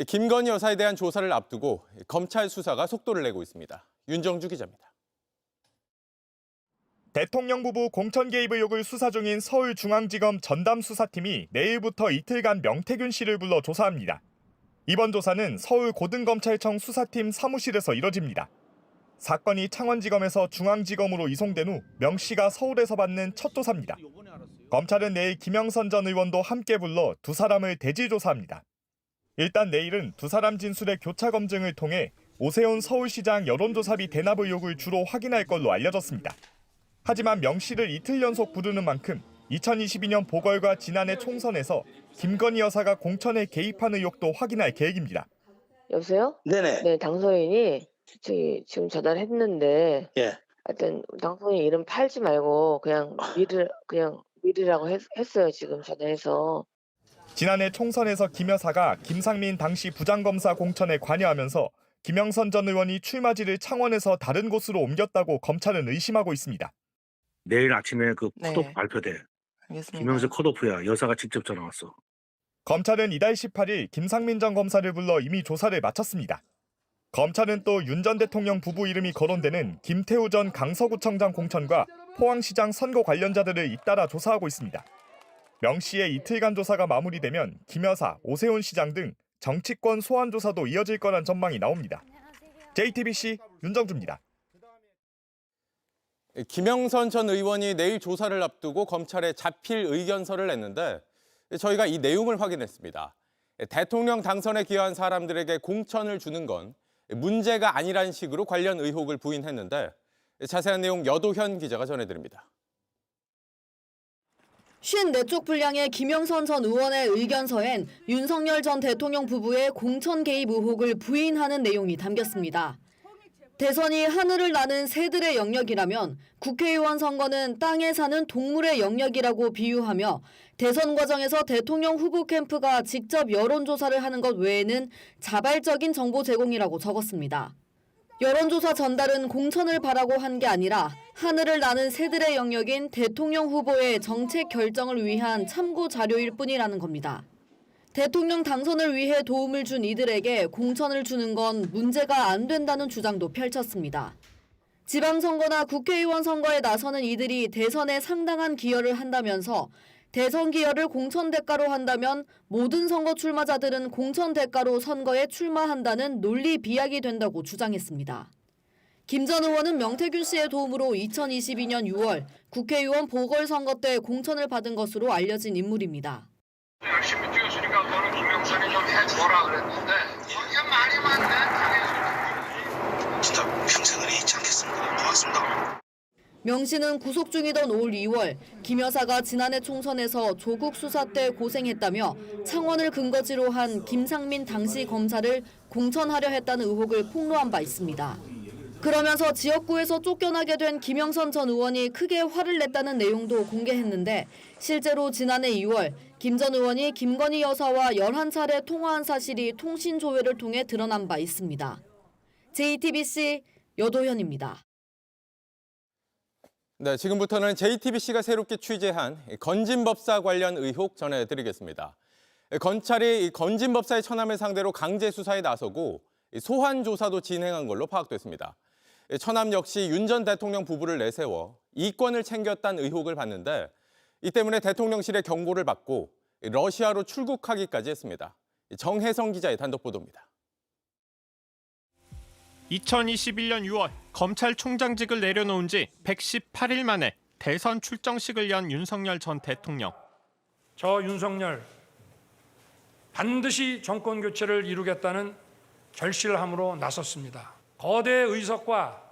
김건희 여사에 대한 조사를 앞두고 검찰 수사가 속도를 내고 있습니다. 윤정주 기자입니다. 대통령 부부 공천 개입 의혹을 수사 중인 서울중앙지검 전담수사팀이 내일부터 이틀간 명태균 씨를 불러 조사합니다. 이번 조사는 서울고등검찰청 수사팀 사무실에서 이뤄집니다. 사건이 창원지검에서 중앙지검으로 이송된 후 명 씨가 서울에서 받는 첫 조사입니다. 검찰은 내일 김영선 전 의원도 함께 불러 두 사람을 대질 조사합니다. 일단 내일은 두 사람 진술의 교차 검증을 통해 오세훈 서울시장 여론조사비 대납 의혹을 주로 확인할 걸로 알려졌습니다. 하지만 명 씨를 이틀 연속 부르는 만큼 2022년 보궐과 지난해 총선에서 김건희 여사가 공천에 개입한 의혹도 확인할 계획입니다. 여보세요? 네네. 네, 당선인이 지금 전화를 했는데 예. 하여튼 당선인 이름 팔지 말고 그냥 미르라고 했어요. 지금 전화해서. 지난해 총선에서 김 여사가 김상민 당시 부장검사 공천에 관여하면서 김영선 전 의원이 출마지를 창원에서 다른 곳으로 옮겼다고 검찰은 의심하고 있습니다. 내일 아침에 그 네. 컷오프 발표돼. 알겠습니다. 김영선 컷오프야. 여사가 직접 전화 왔어. 검찰은 이달 18일 김상민 전 검사를 불러 이미 조사를 마쳤습니다. 검찰은 또 윤 전 대통령 부부 이름이 거론되는 김태우 전 강서구청장 공천과 포항시장 선거 관련자들을 잇따라 조사하고 있습니다. 명 씨의 이틀간 조사가 마무리되면 김 여사, 오세훈 시장 등 정치권 소환 조사도 이어질 거란 전망이 나옵니다. JTBC 윤정주입니다. 김영선 전 의원이 내일 조사를 앞두고 검찰에 자필 의견서를 냈는데 저희가 이 내용을 확인했습니다. 대통령 당선에 기여한 사람들에게 공천을 주는 건 문제가 아니란 식으로 관련 의혹을 부인했는데 자세한 내용 여도현 기자가 전해드립니다. 54쪽 분량의 김영선 전 의원의 의견서엔 윤석열 전 대통령 부부의 공천 개입 의혹을 부인하는 내용이 담겼습니다. 대선이 하늘을 나는 새들의 영역이라면 국회의원 선거는 땅에 사는 동물의 영역이라고 비유하며 대선 과정에서 대통령 후보 캠프가 직접 여론조사를 하는 것 외에는 자발적인 정보 제공이라고 적었습니다. 여론조사 전달은 공천을 바라고 한 게 아니라 하늘을 나는 새들의 영역인 대통령 후보의 정책 결정을 위한 참고 자료일 뿐이라는 겁니다. 대통령 당선을 위해 도움을 준 이들에게 공천을 주는 건 문제가 안 된다는 주장도 펼쳤습니다. 지방선거나 국회의원 선거에 나서는 이들이 대선에 상당한 기여를 한다면서 대선 기여를 공천 대가로 한다면 모든 선거 출마자들은 공천 대가로 선거에 출마한다는 논리 비약이 된다고 주장했습니다. 김 전 의원은 명태균 씨의 도움으로 2022년 6월 국회의원 보궐선거 때 공천을 받은 것으로 알려진 인물입니다. 열심히 뛰었으니까 너는 김영선이 좀 해줘라 그랬는데 거기가 말이 많네. 진짜 평생을 잊지 않겠습니다. 고맙습니다. 명 씨는 구속 중이던 올 2월 김 여사가 지난해 총선에서 조국 수사 때 고생했다며 창원을 근거지로 한 김상민 당시 검사를 공천하려 했다는 의혹을 폭로한 바 있습니다. 그러면서 지역구에서 쫓겨나게 된 김영선 전 의원이 크게 화를 냈다는 내용도 공개했는데 실제로 지난해 2월 김 전 의원이 김건희 여사와 11차례 통화한 사실이 통신 조회를 통해 드러난 바 있습니다. JTBC 여도현입니다. 네, 지금부터는 JTBC가 새롭게 취재한 건진법사 관련 의혹 전해드리겠습니다. 검찰이 건진법사의 처남을 상대로 강제 수사에 나서고 소환 조사도 진행한 걸로 파악됐습니다. 처남 역시 윤 전 대통령 부부를 내세워 이권을 챙겼다는 의혹을 받는데 이 때문에 대통령실의 경고를 받고 러시아로 출국하기까지 했습니다. 정혜성 기자의 단독 보도입니다. 2021년 6월 검찰총장직을 내려놓은 지 118일 만에 대선 출정식을 연 윤석열 전 대통령. 저 윤석열 반드시 정권 교체를 이루겠다는 결실함으로 나섰습니다. 거대 의석과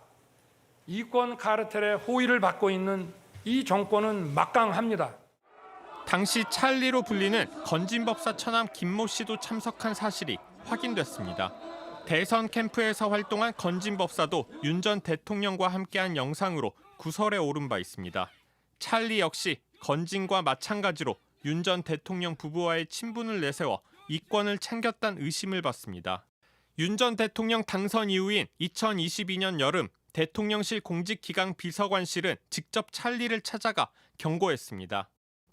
이권 카르텔의 호의를 받고 있는 이 정권은 막강합니다. 당시 찰리로 불리는 건진법사 처남 김모 씨도 참석한 사실이 확인됐습니다. 대선 캠프에서 활동한 건진법사도 윤 전 대통령과 함께한 영상으로 구설에 오른 바 있습니다. 찰리 역시 건진과 마찬가지로 윤 전 대통령 부부와의 친분을 내세워 이권을 챙겼다는 의심을 받습니다. 윤 전 대통령 당선 이후인 2022년 여름 대통령실 공직기강 비서관실은 직접 찰리를 찾아가 경고했습니다.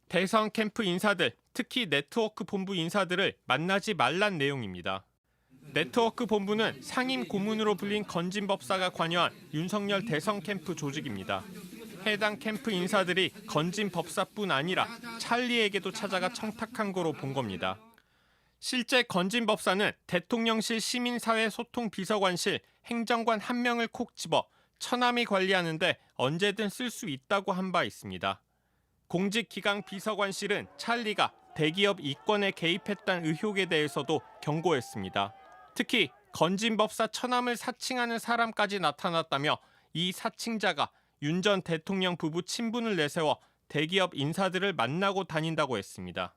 대선 캠프 인사들, 특히 네트워크 본부 인사들을 만나지 말란 내용입니다. 네트워크 본부는 상임 고문으로 불린 건진법사가 관여한 윤석열 대선 캠프 조직입니다. 해당 캠프 인사들이 건진법사뿐 아니라 찰리에게도 찾아가 청탁한 거로 본 겁니다. 실제 건진법사는 대통령실 시민사회소통비서관실 행정관 한 명을 콕 집어 처남이 관리하는데 언제든 쓸 수 있다고 한 바 있습니다. 공직기강 비서관실은 찰리가 대기업 이권에 개입했다는 의혹에 대해서도 경고했습니다. 특히 건진법사 처남을 사칭하는 사람까지 나타났다며 이 사칭자가 윤 전 대통령 부부 친분을 내세워 대기업 인사들을 만나고 다닌다고 했습니다.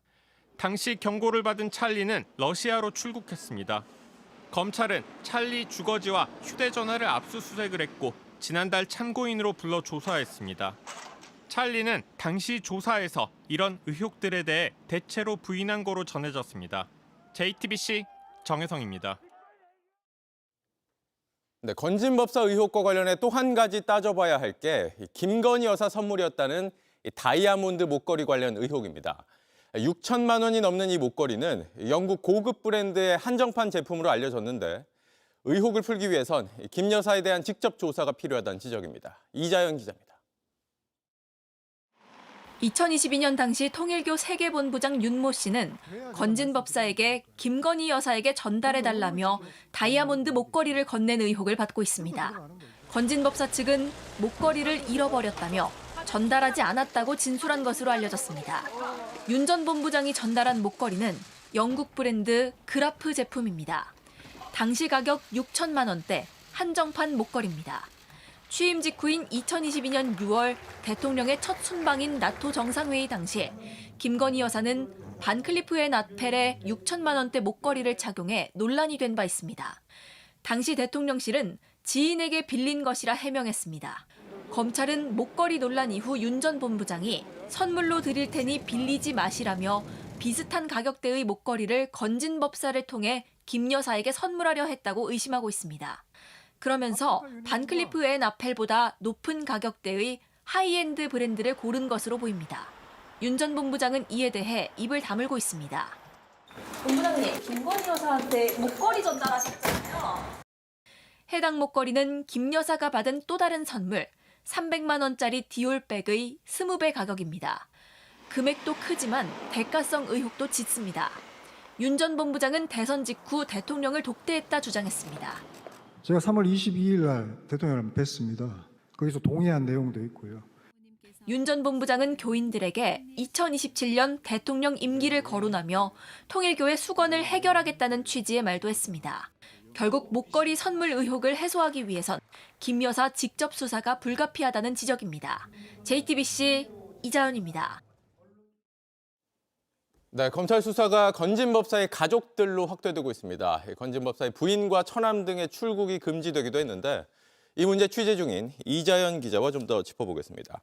당시 경고를 받은 찰리는 러시아로 출국했습니다. 검찰은 찰리 주거지와 휴대전화를 압수수색을 했고 지난달 참고인으로 불러 조사했습니다. 찰리는 당시 조사에서 이런 의혹들에 대해 대체로 부인한 거로 전해졌습니다. JTBC 정혜성입니다. 네, 건진법사 의혹과 관련해 또 한 가지 따져봐야 할 게 김건희 여사 선물이었다는 다이아몬드 목걸이 관련 의혹입니다. 6천만 원이 넘는 이 목걸이는 영국 고급 브랜드의 한정판 제품으로 알려졌는데 의혹을 풀기 위해선 김 여사에 대한 직접 조사가 필요하다는 지적입니다. 이자연 기자입니다. 2022년 당시 통일교 세계본부장 윤모 씨는 건진법사에게 김건희 여사에게 전달해달라며 다이아몬드 목걸이를 건넨 의혹을 받고 있습니다. 건진법사 측은 목걸이를 잃어버렸다며 전달하지 않았다고 진술한 것으로 알려졌습니다. 윤 전 본부장이 전달한 목걸이는 영국 브랜드 그라프 제품입니다. 당시 가격 6천만 원대 한정판 목걸이입니다. 취임 직후인 2022년 6월 대통령의 첫 순방인 나토 정상회의 당시에 김건희 여사는 반클리프 앤 아펠의 6천만 원대 목걸이를 착용해 논란이 된 바 있습니다. 당시 대통령실은 지인에게 빌린 것이라 해명했습니다. 검찰은 목걸이 논란 이후 윤 전 본부장이 선물로 드릴 테니 빌리지 마시라며 비슷한 가격대의 목걸이를 건진법사를 통해 김 여사에게 선물하려 했다고 의심하고 있습니다. 그러면서 반클리프 앤 아펠보다 높은 가격대의 하이엔드 브랜드를 고른 것으로 보입니다. 윤 전 본부장은 이에 대해 입을 다물고 있습니다. 본부장님, 김건희 여사한테 목걸이 전달하셨잖아요. 해당 목걸이는 김 여사가 받은 또 다른 선물 300만 원짜리 디올백의 20배 가격입니다. 금액도 크지만 대가성 의혹도 짙습니다. 윤 전 본부장은 대선 직후 대통령을 독대했다 주장했습니다. 제가 3월 22일 날 대통령을 뵀습니다. 거기서 동의한 내용도 있고요. 윤 전 본부장은 교인들에게 2027년 대통령 임기를 거론하며 통일교의 수건을 해결하겠다는 취지의 말도 했습니다. 결국 목걸이 선물 의혹을 해소하기 위해선 김 여사 직접 수사가 불가피하다는 지적입니다. JTBC 이자연입니다. 네, 검찰 수사가 건진법사의 가족들로 확대되고 있습니다. 건진법사의 부인과 처남 등의 출국이 금지되기도 했는데 이 문제 취재 중인 이자연 기자와 좀 더 짚어보겠습니다.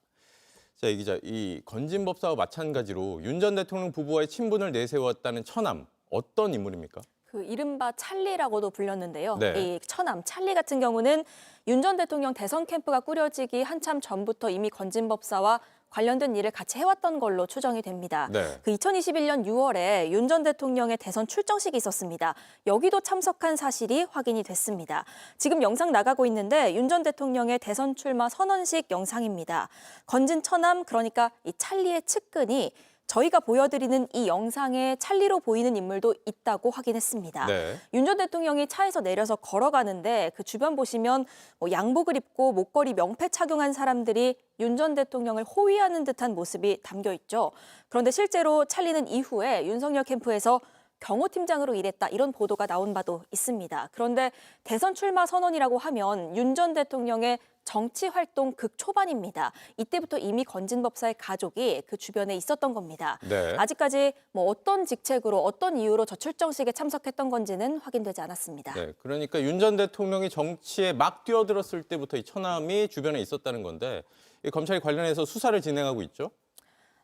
자, 이 기자, 이 건진법사와 마찬가지로 윤 전 대통령 부부와의 친분을 내세웠다는 처남, 어떤 인물입니까? 그 이른바 찰리라고도 불렸는데요. 네. 이 처남 찰리 같은 경우는 윤 전 대통령 대선 캠프가 꾸려지기 한참 전부터 이미 건진법사와 관련된 일을 같이 해왔던 걸로 추정이 됩니다. 네. 그 2021년 6월에 윤 전 대통령의 대선 출정식이 있었습니다. 여기도 참석한 사실이 확인이 됐습니다. 지금 영상 나가고 있는데 윤 전 대통령의 대선 출마 선언식 영상입니다. 건진 처남, 그러니까 이 찰리의 측근이 저희가 보여드리는 이 영상에 찰리로 보이는 인물도 있다고 확인했습니다. 네. 윤 전 대통령이 차에서 내려서 걸어가는데 그 주변 보시면 양복을 입고 목걸이 명패 착용한 사람들이 윤 전 대통령을 호위하는 듯한 모습이 담겨 있죠. 그런데 실제로 찰리는 이후에 윤석열 캠프에서 경호팀장으로 일했다, 이런 보도가 나온 바도 있습니다. 그런데 대선 출마 선언이라고 하면 윤 전 대통령의 정치 활동 극초반입니다. 이때부터 이미 건진법사의 가족이 그 주변에 있었던 겁니다. 네. 아직까지 어떤 직책으로 어떤 이유로 저 출정식에 참석했던 건지는 확인되지 않았습니다. 네, 그러니까 윤 전 대통령이 정치에 막 뛰어들었을 때부터 이 처남이 주변에 있었다는 건데 이 검찰이 관련해서 수사를 진행하고 있죠?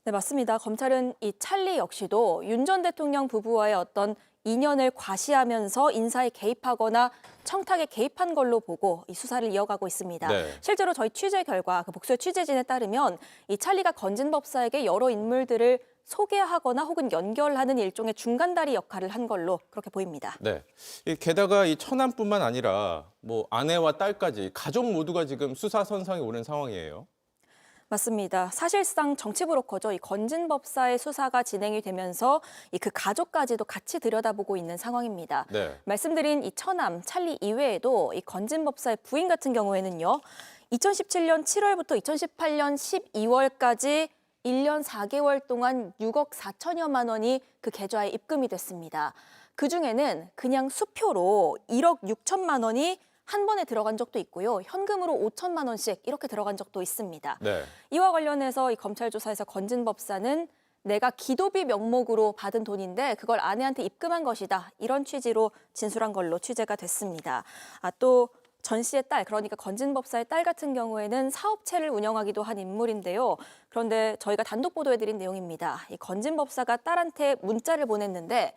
네, 맞습니다. 검찰은 이 찰리 역시도 윤 전 대통령 부부와의 어떤 인연을 과시하면서 인사에 개입하거나 청탁에 개입한 걸로 보고 이 수사를 이어가고 있습니다. 네. 실제로 저희 취재 결과 그 복수의 취재진에 따르면 이 찰리가 건진법사에게 여러 인물들을 소개하거나 혹은 연결하는 일종의 중간다리 역할을 한 걸로 그렇게 보입니다. 네. 게다가 이 처남뿐만 아니라 아내와 딸까지 가족 모두가 지금 수사 선상에 오른 상황이에요. 맞습니다. 사실상 정치 브로커죠. 이 건진법사의 수사가 진행이 되면서 그 가족까지도 같이 들여다보고 있는 상황입니다. 네. 말씀드린 이 처남 찰리 이외에도 이 건진법사의 부인 같은 경우에는요. 2017년 7월부터 2018년 12월까지 1년 4개월 동안 6억 4천여만 원이 그 계좌에 입금이 됐습니다. 그중에는 그냥 수표로 1억 6천만 원이 한 번에 들어간 적도 있고요. 현금으로 5천만 원씩 이렇게 들어간 적도 있습니다. 네. 이와 관련해서 이 검찰 조사에서 건진법사는 내가 기도비 명목으로 받은 돈인데 그걸 아내한테 입금한 것이다, 이런 취지로 진술한 걸로 취재가 됐습니다. 또 전 씨의 딸, 그러니까 건진 법사의 딸 같은 경우에는 사업체를 운영하기도 한 인물인데요. 그런데 저희가 단독 보도해드린 내용입니다. 이 건진 법사가 딸한테 문자를 보냈는데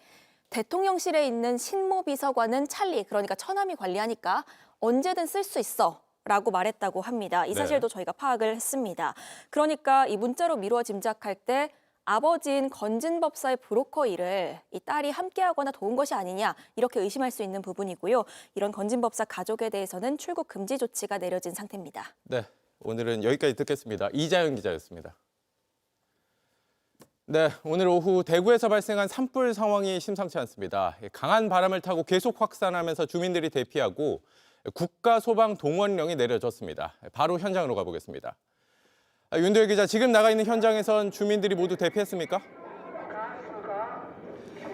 대통령실에 있는 신모 비서관은 찰리, 그러니까 처남이 관리하니까 언제든 쓸 수 있어. 라고 말했다고 합니다. 이 사실도 저희가 파악을 했습니다. 그러니까 이 문자로 미루어 짐작할 때 아버지인 건진 법사의 브로커 일을 이 딸이 함께하거나 도운 것이 아니냐 이렇게 의심할 수 있는 부분이고요. 이런 건진 법사 가족에 대해서는 출국 금지 조치가 내려진 상태입니다. 네, 오늘은 여기까지 듣겠습니다. 이자연 기자였습니다. 네, 오늘 오후 대구에서 발생한 산불 상황이 심상치 않습니다. 강한 바람을 타고 계속 확산하면서 주민들이 대피하고 국가소방동원령이 내려졌습니다. 바로 현장으로 가보겠습니다. 윤도혜 기자, 지금 나가 있는 현장에선 주민들이 모두 대피했습니까?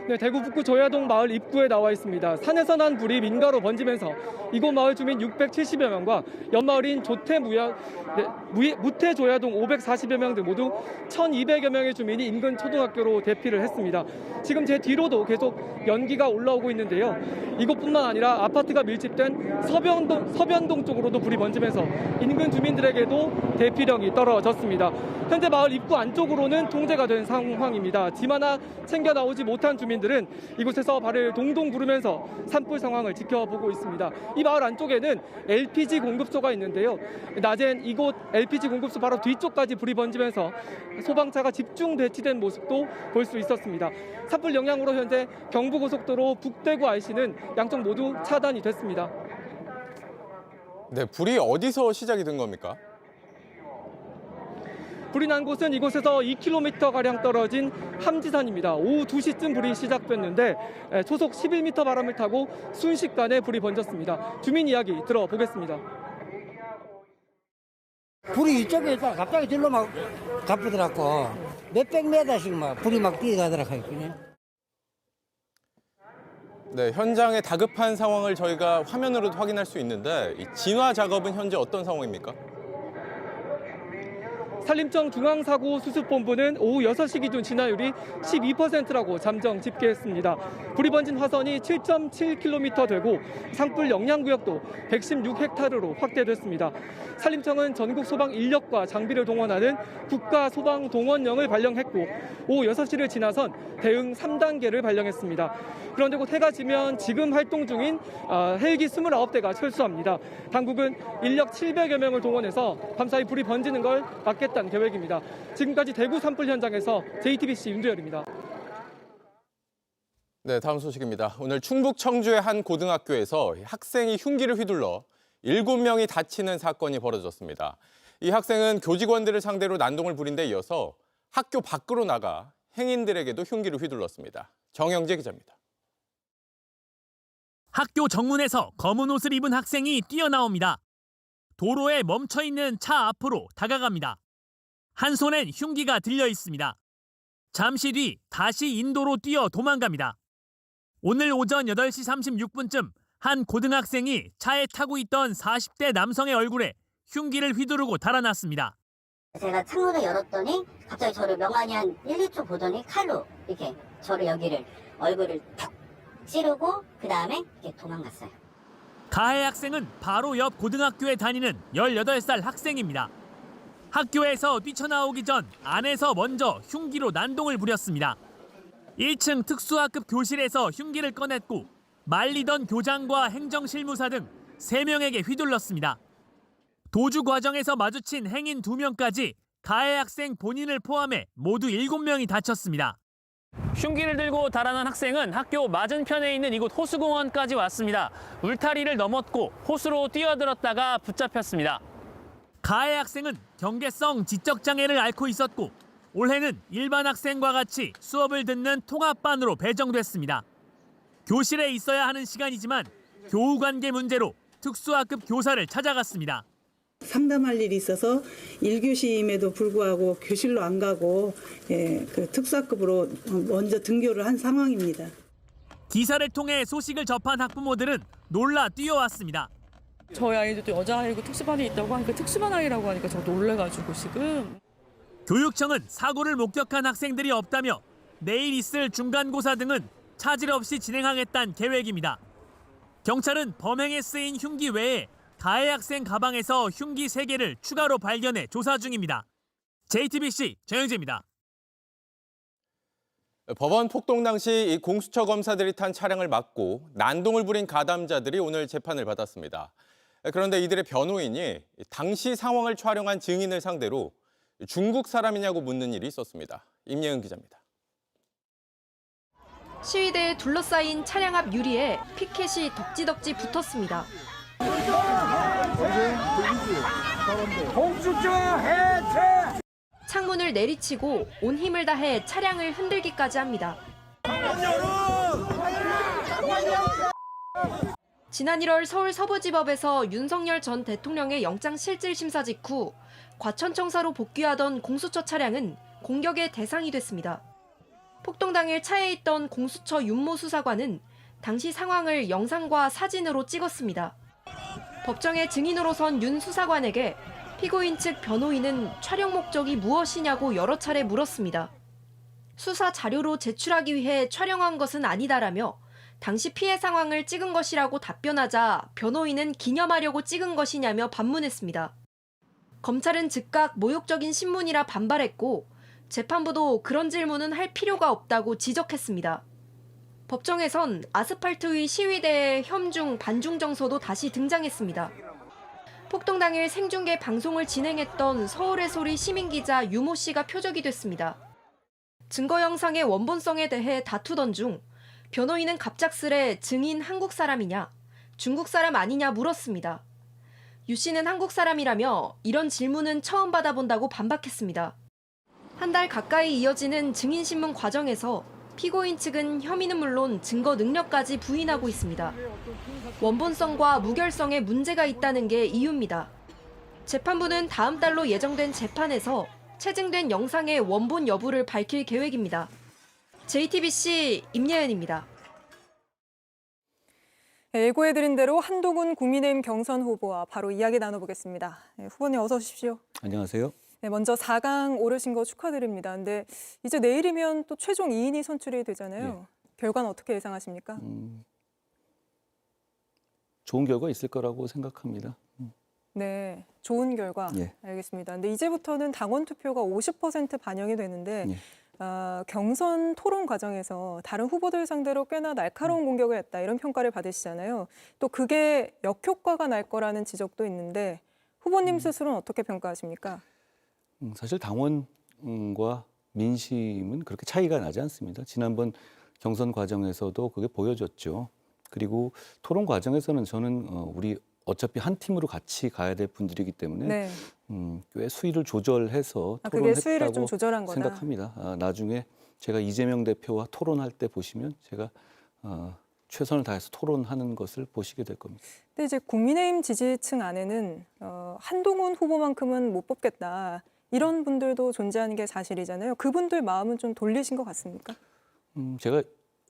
네, 대구 북구 조야동 마을 입구에 나와 있습니다. 산에서 난 불이 민가로 번지면서 이곳 마을 주민 670여 명과 옆마을인 무태 조야동 540여 명 등 모두 1,200여 명의 주민이 인근 초등학교로 대피를 했습니다. 지금 제 뒤로도 계속 연기가 올라오고 있는데요. 이곳뿐만 아니라 아파트가 밀집된 서변동 쪽으로도 불이 번지면서 인근 주민들에게도 대피령이 떨어졌습니다. 현재 마을 입구 안쪽으로는 통제가 된 상황입니다. 짐 하나 챙겨 나오지 못한 주민들은 이곳에서 발을 동동 구르면서 산불 상황을 지켜보고 있습니다. 이 마을 안쪽에는 LPG 공급소가 있는데요. 낮엔 이곳 LPG 공급소 바로 뒤쪽까지 불이 번지면서 소방차가 집중 배치된 모습도 볼 수 있었습니다. 산불 영향으로 현재 경부고속도로 북대구 RC는 양쪽 모두 차단이 됐습니다. 네, 불이 어디서 시작이 된 겁니까? 불이 난 곳은 이곳에서 2km가량 떨어진 함지산입니다. 오후 2시쯤 불이 시작됐는데 초속 11m 바람을 타고 순식간에 불이 번졌습니다. 주민 이야기 들어보겠습니다. 불이 이쪽에 있다가 갑자기 들로 막 가쁘더라고. 몇백 메다씩 막 불이 막 뛰어가더라고요. 네, 현장의 다급한 상황을 저희가 화면으로도 확인할 수 있는데 이 진화 작업은 현재 어떤 상황입니까? 산림청 중앙사고수습본부는 오후 6시 기준 진화율이 12%라고 잠정 집계했습니다. 불이 번진 화선이 7.7km 되고 산불 영향구역도 116헥타르로 확대됐습니다. 산림청은 전국 소방 인력과 장비를 동원하는 국가소방동원령을 발령했고 오후 6시를 지나선 대응 3단계를 발령했습니다. 그런데 곧 해가 지면 지금 활동 중인 헬기 29대가 철수합니다. 당국은 인력 700여 명을 동원해서 밤사이 불이 번지는 걸 막겠다는 계획입니다. 지금까지 대구 산불 현장에서 JTBC 윤두열입니다. 네, 다음 소식입니다. 오늘 충북 청주의 한 고등학교에서 학생이 흉기를 휘둘러 7명이 다치는 사건이 벌어졌습니다. 이 학생은 교직원들을 상대로 난동을 부린 데 이어서 학교 밖으로 나가 행인들에게도 흉기를 휘둘렀습니다. 정영재 기자입니다. 학교 정문에서 검은 옷을 입은 학생이 뛰어나옵니다. 도로에 멈춰있는 차 앞으로 다가갑니다. 한 손엔 흉기가 들려 있습니다. 잠시 뒤 다시 인도로 뛰어 도망갑니다. 오늘 오전 8시 36분쯤 한 고등학생이 차에 타고 있던 40대 남성의 얼굴에 흉기를 휘두르고 달아났습니다. 제가 창문을 열었더니 갑자기 저를 멍하니 한 1, 2초 보더니 칼로 이렇게 저를 여기를 얼굴을 탁 찌르고 그 다음에 이렇게 도망갔어요. 가해 학생은 바로 옆 고등학교에 다니는 18살 학생입니다. 학교에서 뛰쳐나오기 전 안에서 먼저 흉기로 난동을 부렸습니다. 1층 특수학급 교실에서 흉기를 꺼냈고 말리던 교장과 행정실무사 등 3명에게 휘둘렀습니다. 도주 과정에서 마주친 행인 2명까지 가해 학생 본인을 포함해 모두 7명이 다쳤습니다. 흉기를 들고 달아난 학생은 학교 맞은편에 있는 이곳 호수공원까지 왔습니다. 울타리를 넘었고 호수로 뛰어들었다가 붙잡혔습니다. 가해 학생은 경계성 지적장애를 앓고 있었고 올해는 일반 학생과 같이 수업을 듣는 통합반으로 배정됐습니다. 교실에 있어야 하는 시간이지만 교우관계 문제로 특수학급 교사를 찾아갔습니다. 상담할 일이 있어서 1교시임에도 불구하고 교실로 안 가고 그 특수학급으로 먼저 등교를 한 상황입니다. 기사를 통해 소식을 접한 학부모들은 놀라 뛰어왔습니다. 저희 아이도 여자아이고 특수반에 있다고 하니까 특수반 아이라고 하니까 저 놀래가지고 지금. 교육청은 사고를 목격한 학생들이 없다며 내일 있을 중간고사 등은 차질 없이 진행하겠다는 계획입니다. 경찰은 범행에 쓰인 흉기 외에 가해 학생 가방에서 흉기 3개를 추가로 발견해 조사 중입니다. JTBC 정영재입니다. 법원 폭동 당시 이 공수처 검사들이 탄 차량을 막고 난동을 부린 가담자들이 오늘 재판을 받았습니다. 그런데 이들의 변호인이 당시 상황을 촬영한 증인을 상대로 중국 사람이냐고 묻는 일이 있었습니다. 임예은 기자입니다. 시위대에 둘러싸인 차량 앞 유리에 피켓이 덕지덕지 붙었습니다. 공수처 해체! 창문을 내리치고 온 힘을 다해 차량을 흔들기까지 합니다. 지난 1월 서울 서부지법에서 윤석열 전 대통령의 영장실질심사 직후 과천청사로 복귀하던 공수처 차량은 공격의 대상이 됐습니다. 폭동 당일 차에 있던 공수처 윤모 수사관은 당시 상황을 영상과 사진으로 찍었습니다. 법정에 증인으로 선 윤 수사관에게 피고인 측 변호인은 촬영 목적이 무엇이냐고 여러 차례 물었습니다. 수사 자료로 제출하기 위해 촬영한 것은 아니다라며 당시 피해 상황을 찍은 것이라고 답변하자 변호인은 기념하려고 찍은 것이냐며 반문했습니다. 검찰은 즉각 모욕적인 신문이라 반발했고 재판부도 그런 질문은 할 필요가 없다고 지적했습니다. 법정에선 아스팔트 위 시위대의 혐중, 반중 정서도 다시 등장했습니다. 폭동 당일 생중계 방송을 진행했던 서울의 소리 시민기자 유모 씨가 표적이 됐습니다. 증거 영상의 원본성에 대해 다투던 중 변호인은 갑작스레 증인 한국 사람이냐, 중국 사람 아니냐 물었습니다. 유 씨는 한국 사람이라며 이런 질문은 처음 받아본다고 반박했습니다. 한 달 가까이 이어지는 증인신문 과정에서 피고인 측은 혐의는 물론 증거 능력까지 부인하고 있습니다. 원본성과 무결성에 문제가 있다는 게 이유입니다. 재판부는 다음 달로 예정된 재판에서 체증된 영상의 원본 여부를 밝힐 계획입니다. JTBC 임예은입니다. 예고해드린 대로 한동훈 국민의힘 경선 후보와 바로 이야기 나눠보겠습니다. 후보님 어서 오십시오. 안녕하세요. 네, 먼저 4강 오르신 거 축하드립니다. 근데 이제 내일이면 또 최종 2인이 선출이 되잖아요. 결과는 어떻게 예상하십니까? 좋은 결과 있을 거라고 생각합니다. 네, 좋은 결과. 알겠습니다. 근데 이제부터는 당원 투표가 50% 반영이 되는데 경선 토론 과정에서 다른 후보들 상대로 꽤나 날카로운 공격을 했다 이런 평가를 받으시잖아요. 또 그게 역효과가 날 거라는 지적도 있는데 후보님 스스로는 어떻게 평가하십니까? 사실 당원과 민심은 그렇게 차이가 나지 않습니다. 지난번 경선 과정에서도 그게 보여졌죠. 그리고 토론 과정에서는 저는 우리 어차피 한 팀으로 같이 가야 될 분들이기 때문에 꽤 수위를 조절해서 그게 수위를 좀 토론했다고 조절한 거다. 생각합니다. 나중에 제가 이재명 대표와 토론할 때 보시면 제가 최선을 다해서 토론하는 것을 보시게 될 겁니다. 근데 이제 국민의힘 지지층 안에는 한동훈 후보만큼은 못 뽑겠다. 이런 분들도 존재하는 게 사실이잖아요. 그분들 마음은 좀 돌리신 것 같습니까? 제가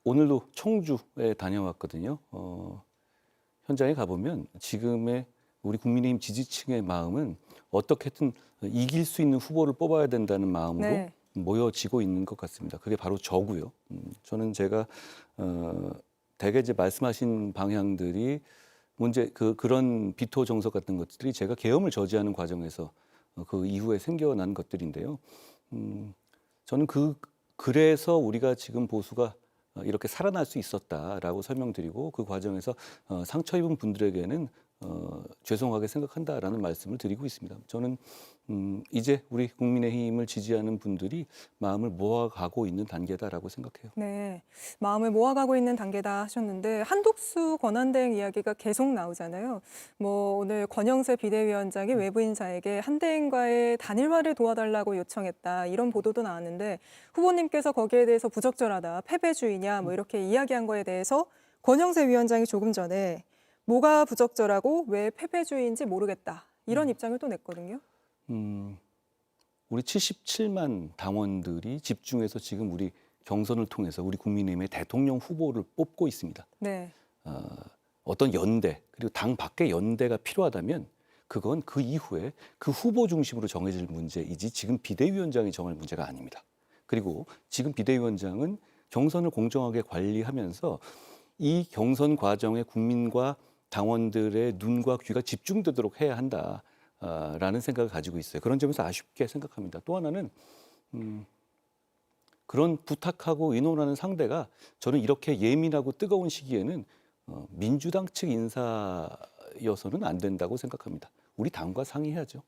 오늘도 청주에 다녀왔거든요. 현장에 가보면 지금의 우리 국민의힘 지지층의 마음은 어떻게든 이길 수 있는 후보를 뽑아야 된다는 마음으로 모여지고 있는 것 같습니다. 그게 바로 저고요. 저는 제가 대개 이제 말씀하신 방향들이 그런 비토 정석 같은 것들이 제가 계엄을 저지하는 과정에서 그 이후에 생겨난 것들인데요. 저는 그래서 우리가 지금 보수가 이렇게 살아날 수 있었다라고 설명드리고 그 과정에서 상처 입은 분들에게는 죄송하게 생각한다라는 말씀을 드리고 있습니다. 저는 이제 우리 국민의힘을 지지하는 분들이 마음을 모아가고 있는 단계다라고 생각해요. 네, 마음을 모아가고 있는 단계다 하셨는데 한독수 권한대행 이야기가 계속 나오잖아요. 뭐 오늘 권영세 비대위원장이 외부 인사에게 한대행과의 단일화를 도와달라고 요청했다 이런 보도도 나왔는데 후보님께서 거기에 대해서 부적절하다, 패배주의냐 뭐 이렇게 이야기한 거에 대해서 권영세 위원장이 조금 전에 뭐가 부적절하고 왜 패배주의인지 모르겠다 이런 입장을 또 냈거든요. 우리 77만 당원들이 집중해서 지금 우리 경선을 통해서 우리 국민의힘의 대통령 후보를 뽑고 있습니다. 네. 어떤 연대 그리고 당 밖의 연대가 필요하다면 그건 그 이후에 그 후보 중심으로 정해질 문제이지 지금 비대위원장이 정할 문제가 아닙니다. 그리고 지금 비대위원장은 경선을 공정하게 관리하면서 이 경선 과정에 국민과 당원들의 눈과 귀가 집중되도록 해야 한다라는 생각을 가지고 있어요. 그런 점에서 아쉽게 생각합니다. 또 하나는 그런 부탁하고 의논하는 상대가 저는 이렇게 예민하고 뜨거운 시기에는 민주당 측 인사여서는 안 된다고 생각합니다. 우리 당과 상의해야죠.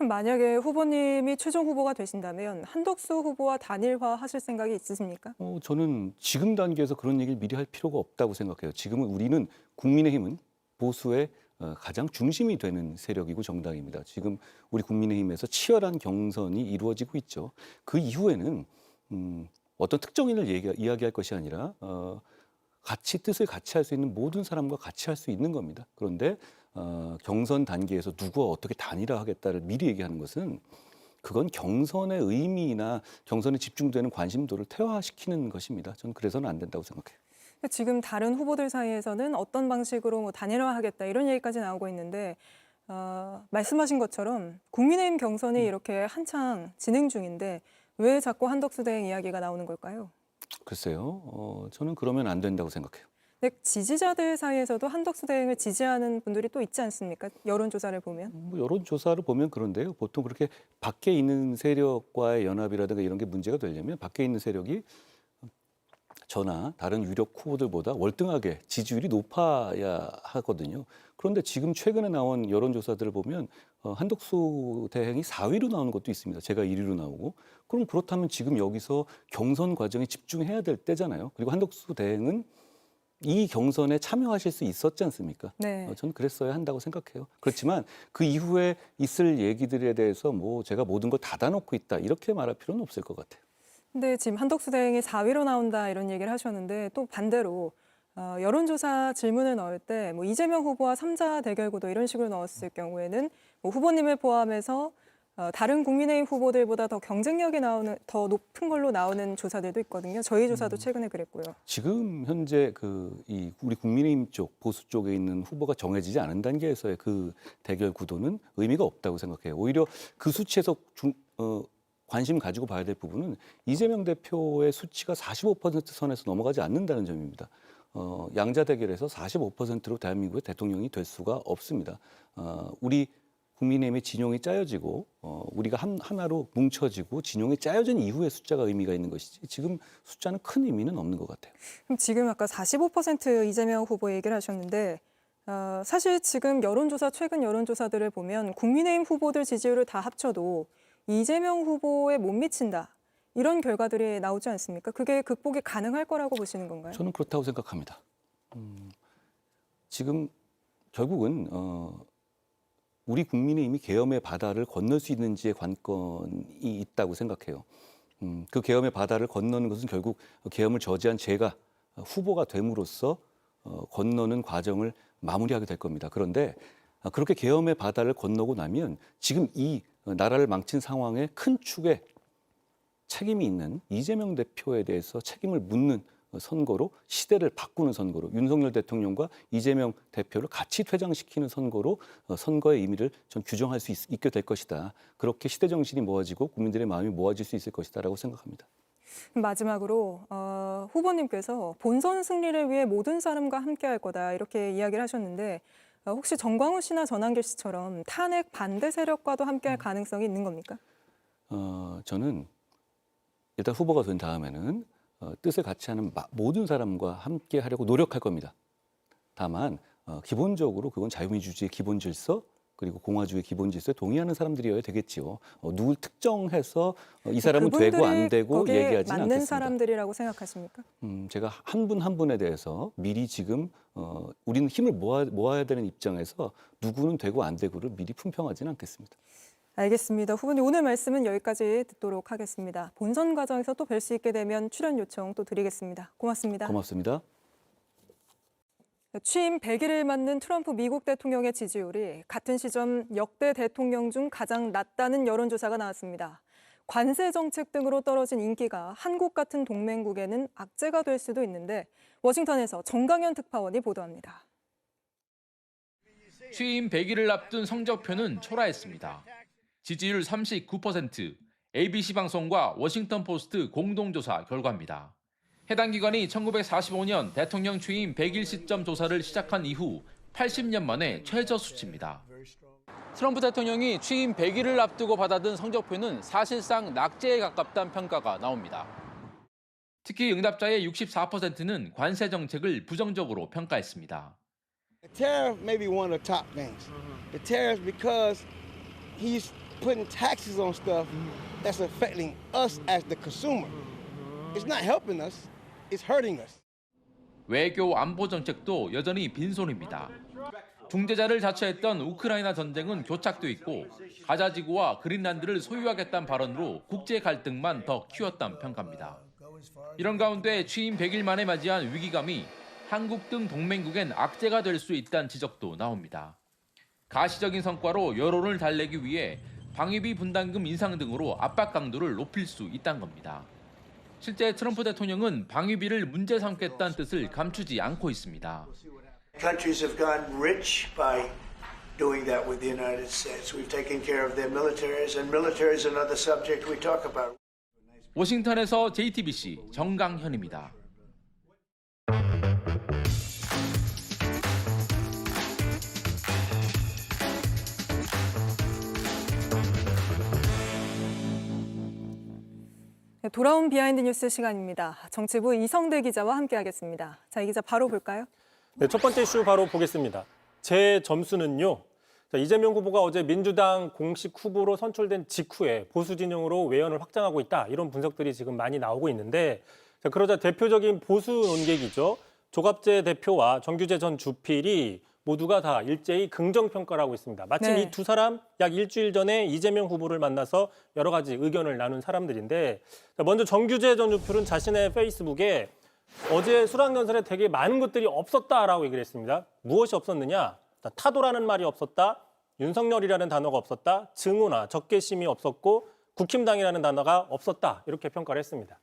만약에 후보님이 최종 후보가 되신다면 한덕수 후보와 단일화 하실 생각이 있으십니까? 저는 지금 단계에서 그런 얘기를 미리 할 필요가 없다고 생각해요. 지금은 우리는 국민의힘은 보수의 가장 중심이 되는 세력이고 정당입니다. 지금 우리 국민의힘에서 치열한 경선이 이루어지고 있죠. 그 이후에는 어떤 특정인을 이야기할 것이 아니라 뜻을 같이 할 수 있는 모든 사람과 같이 할 수 있는 겁니다. 그런데 경선 단계에서 누구와 어떻게 단일화하겠다를 미리 얘기하는 것은 그건 경선의 의미나 경선에 집중되는 관심도를 퇴화시키는 것입니다. 저는 그래서는 안 된다고 생각해요. 지금 다른 후보들 사이에서는 어떤 방식으로 뭐 단일화하겠다 이런 얘기까지 나오고 있는데 말씀하신 것처럼 국민의힘 경선이 이렇게 한창 진행 중인데 왜 자꾸 한덕수 대행 이야기가 나오는 걸까요? 글쎄요. 저는 그러면 안 된다고 생각해요. 근데 지지자들 사이에서도 한덕수 대행을 지지하는 분들이 또 있지 않습니까? 여론조사를 보면. 여론조사를 보면 그런데요. 보통 그렇게 밖에 있는 세력과의 연합이라든가 이런 게 문제가 되려면 밖에 있는 세력이 저나 다른 유력 후보들보다 월등하게 지지율이 높아야 하거든요. 그런데 지금 최근에 나온 여론조사들을 보면 한덕수 대행이 4위로 나오는 것도 있습니다. 제가 1위로 나오고. 그럼 그렇다면 지금 여기서 경선 과정에 집중해야 될 때잖아요. 그리고 한덕수 대행은 이 경선에 참여하실 수 있었지 않습니까? 네. 저는 그랬어야 한다고 생각해요. 그렇지만 그 이후에 있을 얘기들에 대해서 뭐 제가 모든 걸 닫아놓고 있다 이렇게 말할 필요는 없을 것 같아요. 근데 지금 한덕수 대행이 4위로 나온다 이런 얘기를 하셨는데 또 반대로 여론조사 질문을 넣을 때 뭐 이재명 후보와 3자 대결 구도 이런 식으로 넣었을 경우에는 뭐 후보님을 포함해서 다른 국민의힘 후보들보다 더 경쟁력이 더 높은 걸로 나오는 조사들도 있거든요. 저희 조사도 최근에 그랬고요. 지금 현재 우리 국민의힘 쪽 보수 쪽에 있는 후보가 정해지지 않은 단계에서의 그 대결 구도는 의미가 없다고 생각해요. 오히려 그 수치에서 관심 가지고 봐야 될 부분은 이재명 대표의 수치가 45% 선에서 넘어가지 않는다는 점입니다. 양자 대결에서 45%로 대한민국의 대통령이 될 수가 없습니다. 우리 국민의힘의 진영이 짜여지고 우리가 하나로 뭉쳐지고 진영이 짜여진 이후의 숫자가 의미가 있는 것이지 지금 숫자는 큰 의미는 없는 것 같아요. 그럼 지금 아까 45% 이재명 후보 얘기를 하셨는데 사실 지금 최근 여론조사들을 보면 국민의힘 후보들 지지율을 다 합쳐도 이재명 후보에 못 미친다. 이런 결과들이 나오지 않습니까? 그게 극복이 가능할 거라고 보시는 건가요? 저는 그렇다고 생각합니다. 지금 결국은 우리 국민의힘이 계엄의 바다를 건널 수 있는지의 관건이 있다고 생각해요. 그 계엄의 바다를 건너는 것은 결국 계엄을 저지한 제가 후보가 됨으로써 건너는 과정을 마무리하게 될 겁니다. 그런데 그렇게 계엄의 바다를 건너고 나면 지금 이 나라를 망친 상황에 큰 축에 책임이 있는 이재명 대표에 대해서 책임을 묻는 선거로 시대를 바꾸는 선거로 윤석열 대통령과 이재명 대표를 같이 퇴장시키는 선거로 선거의 의미를 전 규정할 수 있게 될 것이다. 그렇게 시대 정신이 모아지고 국민들의 마음이 모아질 수 있을 것이다라고 생각합니다. 마지막으로 후보님께서 본선 승리를 위해 모든 사람과 함께할 거다 이렇게 이야기를 하셨는데 혹시 정광훈 씨나 전한길 씨처럼 탄핵 반대 세력과도 함께할 가능성이 있는 겁니까? 저는 일단 후보가 된 다음에는 뜻을 같이 하는 모든 사람과 함께 하려고 노력할 겁니다. 다만 기본적으로 그건 자유민주주의의 기본 질서 그리고 공화주의 기본 질서에 동의하는 사람들이어야 되겠지요. 누굴 특정해서 이 사람은 되고 안 되고 얘기하지는 않겠습니다. 맞는 사람들이라고 생각하십니까? 제가 한 분 한 분에 대해서 미리 지금 우리는 힘을 모아야 되는 입장에서 누구는 되고 안 되고를 미리 품평하지는 않겠습니다. 알겠습니다. 후보님 오늘 말씀은 여기까지 듣도록 하겠습니다. 본선 과정에서 또 뵐 수 있게 되면 출연 요청 또 드리겠습니다. 고맙습니다. 고맙습니다. 취임 100일을 맞는 트럼프 미국 대통령의 지지율이 같은 시점 역대 대통령 중 가장 낮다는 여론조사가 나왔습니다. 관세 정책 등으로 떨어진 인기가 한국 같은 동맹국에는 악재가 될 수도 있는데 워싱턴에서 정강현 특파원이 보도합니다. 취임 100일을 앞둔 성적표는 초라했습니다. 지지율 39%, ABC 방송과 워싱턴 포스트 공동조사 결과입니다. 해당 기관이 1945년 대통령 취임 100일 시점 조사를 시작한 이후 80년 만에 최저 수치입니다. 트럼프 대통령이 취임 100일을 앞두고 받아든 성적표는 사실상 낙제에 가깝다는 평가가 나옵니다. 특히 응답자의 64%는 관세 정책을 부정적으로 평가했습니다. The tariff may be one of the top things. The tariff because he's putting taxes on stuff that's affecting us as the consumer. It's not helping us, it's hurting us. 외교 안보 정책도 여전히 빈손입니다. 중재자를 자처했던 우크라이나 전쟁은 교착돼 있고 가자 지구와 그린란드를 소유하겠다는 발언으로 국제 갈등만 더 키웠다는 평가입니다. 이런 가운데 취임 100일 만에 맞이한 위기감이 한국 등 동맹국엔 악재가 될 수 있다는 지적도 나옵니다. 가시적인 성과로 여론을 달래기 위해 방위비 분담금 인상 등으로 압박 강도를 높일 수 있다는 겁니다. 실제 트럼프 대통령은 방위비를 문제 삼겠다는 뜻을 감추지 않고 있습니다. Countries have gotten rich by doing that with the United States. We've taken care of their militaries, and military is another subject we talk about. 워싱턴에서 JTBC 정강현입니다. 네, 돌아온 비하인드 뉴스 시간입니다. 정치부 이성대 기자와 함께하겠습니다. 자, 이 기자 바로 볼까요? 네, 첫 번째 이슈 바로 보겠습니다. 제 점수는요. 자, 이재명 후보가 어제 민주당 공식 후보로 선출된 직후에 보수 진영으로 외연을 확장하고 있다. 이런 분석들이 지금 많이 나오고 있는데 자, 그러자 대표적인 보수 논객이죠. 조갑재 대표와 정규재 전 주필이 모두가 다 일제히 긍정평가를 하고 있습니다. 마침 네. 이 두 사람 약 일주일 전에 이재명 후보를 만나서 여러 가지 의견을 나눈 사람들인데 자, 먼저 정규재 전 주필은 자신의 페이스북에 어제 수락연설에 되게 많은 것들이 없었다라고 얘기를 했습니다. 무엇이 없었느냐? 타도라는 말이 없었다. 윤석열이라는 단어가 없었다. 증오나 적개심이 없었고 국힘당이라는 단어가 없었다. 이렇게 평가를 했습니다.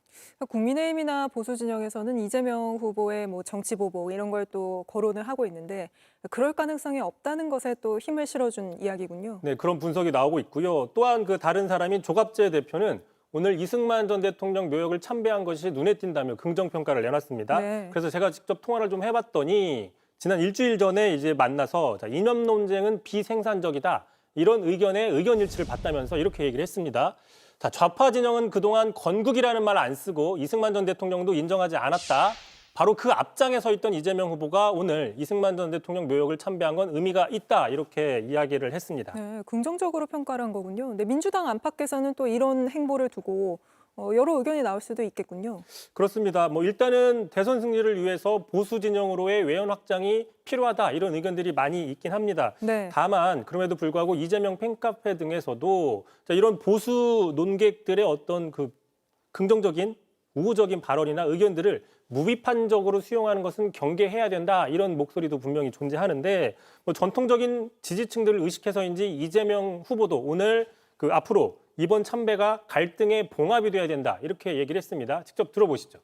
국민의힘이나 보수 진영에서는 이재명 후보의 정치 보복 이런 걸 또 거론을 하고 있는데 그럴 가능성이 없다는 것에 또 힘을 실어준 이야기군요. 네, 그런 분석이 나오고 있고요. 또한 그 다른 사람인 조갑재 대표는 오늘 이승만 전 대통령 묘역을 참배한 것이 눈에 띈다며 긍정평가를 내놨습니다. 네. 그래서 제가 직접 통화를 좀 해봤더니 지난 일주일 전에 이제 만나서 자, 이념 논쟁은 비생산적이다. 이런 의견에 의견 일치를 봤다면서 이렇게 얘기를 했습니다. 자, 좌파 진영은 그동안 건국이라는 말 안 쓰고 이승만 전 대통령도 인정하지 않았다. 바로 그 앞장에 서 있던 이재명 후보가 오늘 이승만 전 대통령 묘역을 참배한 건 의미가 있다. 이렇게 이야기를 했습니다. 네, 긍정적으로 평가를 한 거군요. 근데 민주당 안팎에서는 또 이런 행보를 두고 여러 의견이 나올 수도 있겠군요. 그렇습니다. 일단은 대선 승리를 위해서 보수 진영으로의 외연 확장이 필요하다 이런 의견들이 많이 있긴 합니다. 네. 다만 그럼에도 불구하고 이재명 팬카페 등에서도 이런 보수 논객들의 어떤 그 긍정적인 우호적인 발언이나 의견들을 무비판적으로 수용하는 것은 경계해야 된다 이런 목소리도 분명히 존재하는데 전통적인 지지층들을 의식해서인지 이재명 후보도 오늘 그 앞으로 이번 참배가 갈등의 봉합이 돼야 된다 이렇게 얘기를 했습니다. 직접 들어보시죠.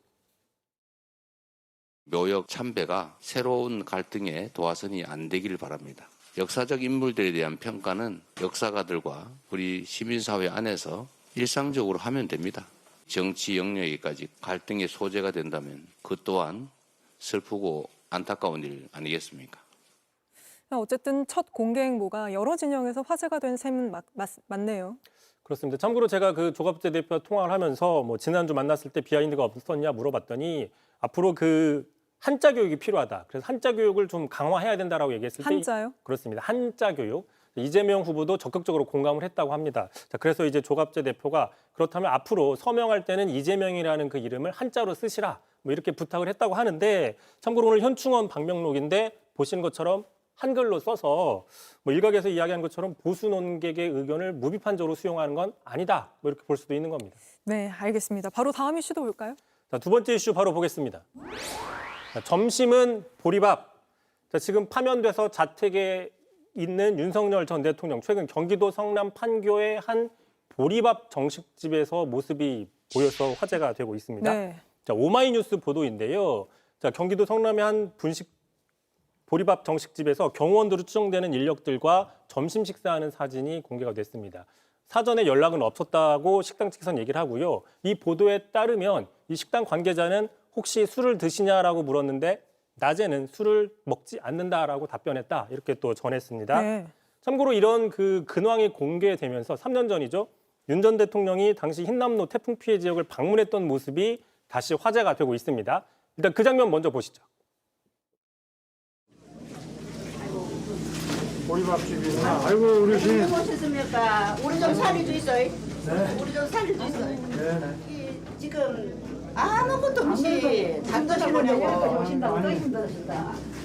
묘역 참배가 새로운 갈등의 도화선이 안 되기를 바랍니다. 역사적 인물들에 대한 평가는 역사가들과 우리 시민사회 안에서 일상적으로 하면 됩니다. 정치 영역에까지 갈등의 소재가 된다면 그 또한 슬프고 안타까운 일 아니겠습니까? 어쨌든 첫 공개 행보가 여러 진영에서 화제가 된 셈은 맞네요. 그렇습니다. 참고로 제가 그 조갑재 대표와 통화를 하면서 지난주 만났을 때 비하인드가 없었냐 물어봤더니 앞으로 그 한자 교육이 필요하다. 그래서 한자 교육을 좀 강화해야 된다라고 얘기했을 때 한자요? 그렇습니다. 한자 교육. 이재명 후보도 적극적으로 공감을 했다고 합니다. 자, 그래서 이제 조갑재 대표가 그렇다면 앞으로 서명할 때는 이재명이라는 그 이름을 한자로 쓰시라. 이렇게 부탁을 했다고 하는데 참고로 오늘 현충원 방명록인데 보시는 것처럼 한글로 써서 일각에서 이야기한 것처럼 보수 논객의 의견을 무비판적으로 수용하는 건 아니다. 이렇게 볼 수도 있는 겁니다. 네, 알겠습니다. 바로 다음 이슈도 볼까요? 자, 두 번째 이슈 바로 보겠습니다. 자, 점심은 보리밥. 자, 지금 파면돼서 자택에 있는 윤석열 전 대통령 최근 경기도 성남 판교의 한 보리밥 정식집에서 모습이 보여서 화제가 되고 있습니다. 네. 자, 오마이뉴스 보도인데요. 자, 경기도 성남의 한 보리밥 정식집에서 경호원으로 추정되는 인력들과 점심 식사하는 사진이 공개가 됐습니다. 사전에 연락은 없었다고 식당 측에서는 얘기를 하고요. 이 보도에 따르면 이 식당 관계자는 혹시 술을 드시냐라고 물었는데 낮에는 술을 먹지 않는다라고 답변했다. 이렇게 또 전했습니다. 네. 참고로 이런 그 근황이 공개되면서 3년 전이죠. 윤 전 대통령이 당시 흰남노 태풍 피해 지역을 방문했던 모습이 다시 화제가 되고 있습니다. 일단 그 장면 먼저 보시죠. 보리밥집이구나. 아이고 우리 신. 오셨습니까? 우리 좀 살리도 있어요. 네. 우리 좀 살리도 있어요. 네네. 지금 아무것도 없이 다 떠나보내고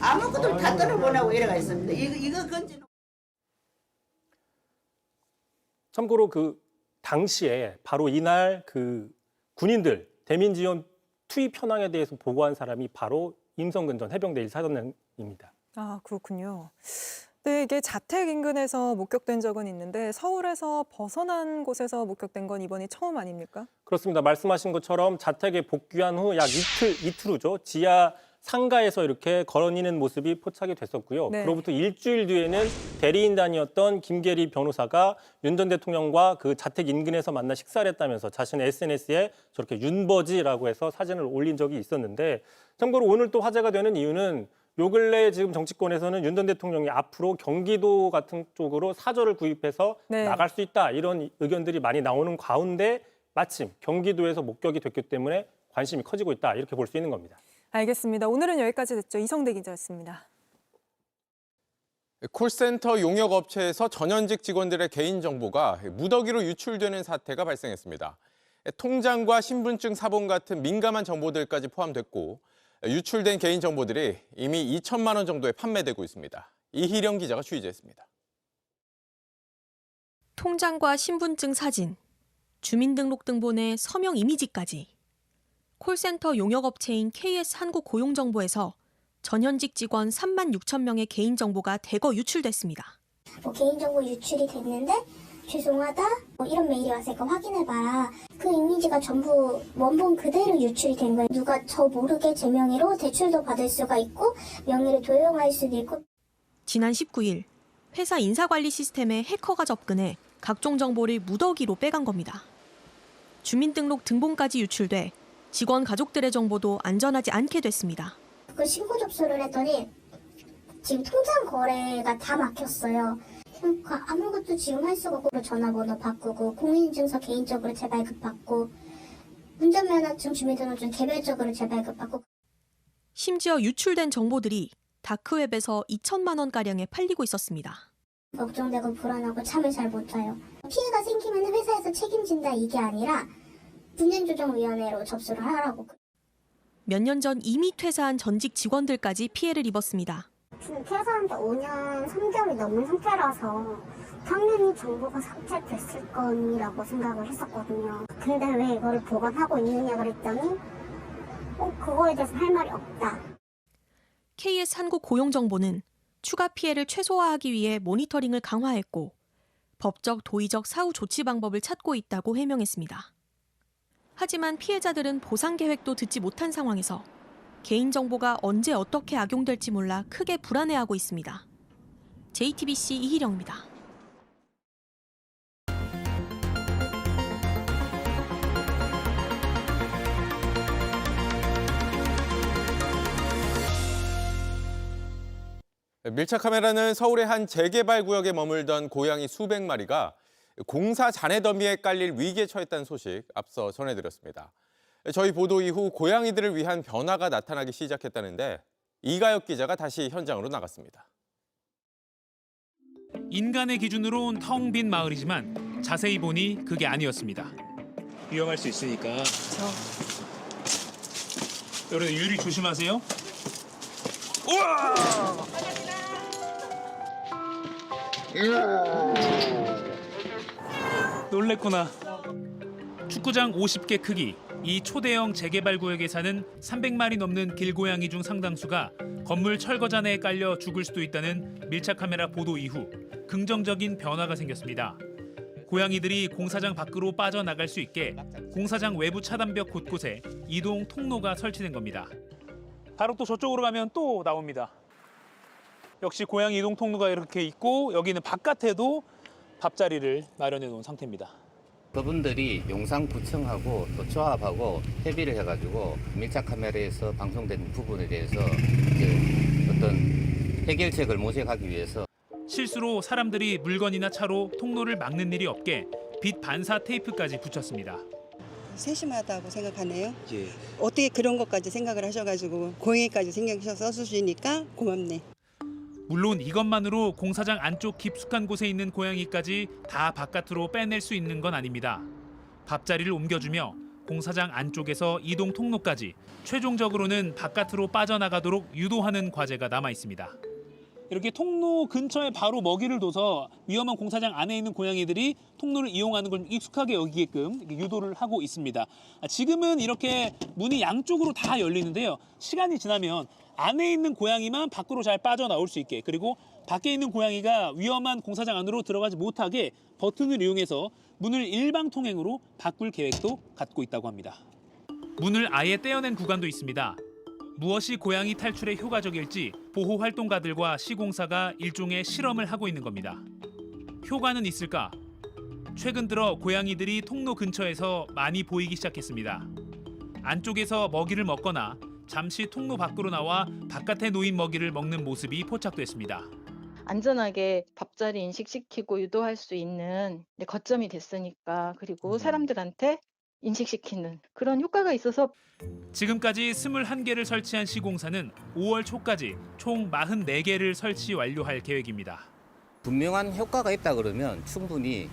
아무것도 다 떠나보내고 이래가 있습니다. 이거 건지. 참고로 그 당시에 바로 이날 그 군인들 대민 지원 투입 현황에 대해서 보고한 사람이 바로 임성근 전 해병대 1사단장입니다. 아, 그렇군요. 네, 이게 자택 인근에서 목격된 적은 있는데 서울에서 벗어난 곳에서 목격된 건 이번이 처음 아닙니까? 그렇습니다. 말씀하신 것처럼 자택에 복귀한 후 약 이틀 후죠. 지하 상가에서 이렇게 걸어니는 모습이 포착이 됐었고요. 네. 그로부터 일주일 뒤에는 대리인단이었던 김계리 변호사가 윤 전 대통령과 그 자택 인근에서 만나 식사를 했다면서 자신의 SNS에 저렇게 윤버지라고 해서 사진을 올린 적이 있었는데 참고로 오늘 또 화제가 되는 이유는 요 근래 지금 정치권에서는 윤 전 대통령이 앞으로 경기도 같은 쪽으로 사저를 구입해서 네. 나갈 수 있다 이런 의견들이 많이 나오는 가운데 마침 경기도에서 목격이 됐기 때문에 관심이 커지고 있다 이렇게 볼 수 있는 겁니다. 알겠습니다. 오늘은 여기까지 듣죠. 이성대 기자였습니다. 콜센터 용역업체에서 전현직 직원들의 개인정보가 무더기로 유출되는 사태가 발생했습니다. 통장과 신분증 사본 같은 민감한 정보들까지 포함됐고 유출된 개인정보들이 이미 2천만 원 정도에 판매되고 있습니다. 이희령 기자가 취재했습니다. 통장과 신분증 사진, 주민등록등본의 서명 이미지까지. 콜센터 용역업체인 KS 한국고용정보에서 전현직 직원 3만 6천 명의 개인정보가 대거 유출됐습니다. 개인정보 유출이 됐는데 죄송하다 이런 메일이 왔으니까 확인해봐라. 그 이미지가 전부 원본 그대로 유출이 된 거예요. 누가 저 모르게 제 명의로 대출도 받을 수가 있고 명의를 도용할 수도 있고. 지난 19일 회사 인사관리 시스템에 해커가 접근해 각종 정보를 무더기로 빼간 겁니다. 주민등록 등본까지 유출돼 직원 가족들의 정보도 안전하지 않게 됐습니다. 그 신고 접수를 했더니 지금 통장 거래가 다 막혔어요. 아무것도 지금 할 수가 없고 전화번호 바꾸고 공인인증서 개인적으로 재발급받고 운전면허증 주민등록증 개별적으로 재발급받고. 심지어 유출된 정보들이 다크웹에서 2천만 원가량에 팔리고 있었습니다. 걱정되고 불안하고 잠을 잘 못 자요. 피해가 생기면 회사에서 책임진다 이게 아니라 분쟁조정위원회로 접수를 하라고. 몇 년 전 이미 퇴사한 전직 직원들까지 피해를 입었습니다. 지금 퇴사한 지 5년 3개월이 넘은 상태라서 당연히 정보가 삭제됐을 거라고 생각을 했었거든요. 근데 왜 이거를 보관하고 있느냐 그랬더니 그거에 대해서 할 말이 없다. KS 한국고용정보는 추가 피해를 최소화하기 위해 모니터링을 강화했고 법적, 도의적 사후 조치 방법을 찾고 있다고 해명했습니다. 하지만 피해자들은 보상 계획도 듣지 못한 상황에서 개인정보가 언제 어떻게 악용될지 몰라 크게 불안해하고 있습니다. JTBC 이희령입니다. 밀착 카메라는 서울의 한 재개발 구역에 머물던 고양이 수백 마리가 공사 잔해 더미에 깔릴 위기에 처했다는 소식 앞서 전해드렸습니다. 저희 보도 이후 고양이들을 위한 변화가 나타나기 시작했다는데 이가혁 기자가 다시 현장으로 나갔습니다. 인간의 기준으론 텅 빈 마을이지만 자세히 보니 그게 아니었습니다. 위험할 수 있으니까. 여러분 유리 조심하세요. 우와! 놀랬구나. 축구장 50개 크기, 이 초대형 재개발 구역에 사는 300마리 넘는 길고양이 중 상당수가 건물 철거잔해에 깔려 죽을 수도 있다는 밀착 카메라 보도 이후 긍정적인 변화가 생겼습니다. 고양이들이 공사장 밖으로 빠져나갈 수 있게 공사장 외부 차단벽 곳곳에 이동 통로가 설치된 겁니다. 바로 또 저쪽으로 가면 또 나옵니다. 역시 고양이 이동 통로가 이렇게 있고 여기는 바깥에도 밥자리를 마련해 놓은 상태입니다. 그분들이 용산구청하고 또 조합하고 협의를 해가지고 밀착 카메라에서 방송된 부분에 대해서 이제 어떤 해결책을 모색하기 위해서 실수로 사람들이 물건이나 차로 통로를 막는 일이 없게 빛 반사 테이프까지 붙였습니다. 세심하다고 생각하네요. 어떻게 그런 것까지 생각을 하셔가지고 공예까지 신경 써주시니까 고맙네. 물론 이것만으로 공사장 안쪽 깊숙한 곳에 있는 고양이까지 다 바깥으로 빼낼 수 있는 건 아닙니다. 밥자리를 옮겨주며 공사장 안쪽에서 이동 통로까지 최종적으로는 바깥으로 빠져나가도록 유도하는 과제가 남아 있습니다. 이렇게 통로 근처에 바로 먹이를 둬서 위험한 공사장 안에 있는 고양이들이 통로를 이용하는 걸 익숙하게 여기게끔 유도를 하고 있습니다. 지금은 이렇게 문이 양쪽으로 다 열리는데요. 시간이 지나면 안에 있는 고양이만 밖으로 잘 빠져나올 수 있게, 그리고 밖에 있는 고양이가 위험한 공사장 안으로 들어가지 못하게 버튼을 이용해서 문을 일방통행으로 바꿀 계획도 갖고 있다고 합니다. 문을 아예 떼어낸 구간도 있습니다. 무엇이 고양이 탈출에 효과적일지 보호활동가들과 시공사가 일종의 실험을 하고 있는 겁니다. 효과는 있을까? 최근 들어 고양이들이 통로 근처에서 많이 보이기 시작했습니다. 안쪽에서 먹이를 먹거나 잠시 통로 밖으로 나와 바깥에 놓인 먹이를 먹는 모습이 포착됐습니다. 안전하게 밥자리 인식시키고 유도할 수 있는 거점이 됐으니까, 그리고 사람들한테 인식시키는 그런 효과가 있어서 지금까지 21개를 설치한 시공사는 5월 초까지 총 44개를 설치 완료할 계획입니다. 분명한 효과가 있다 그러면 충분히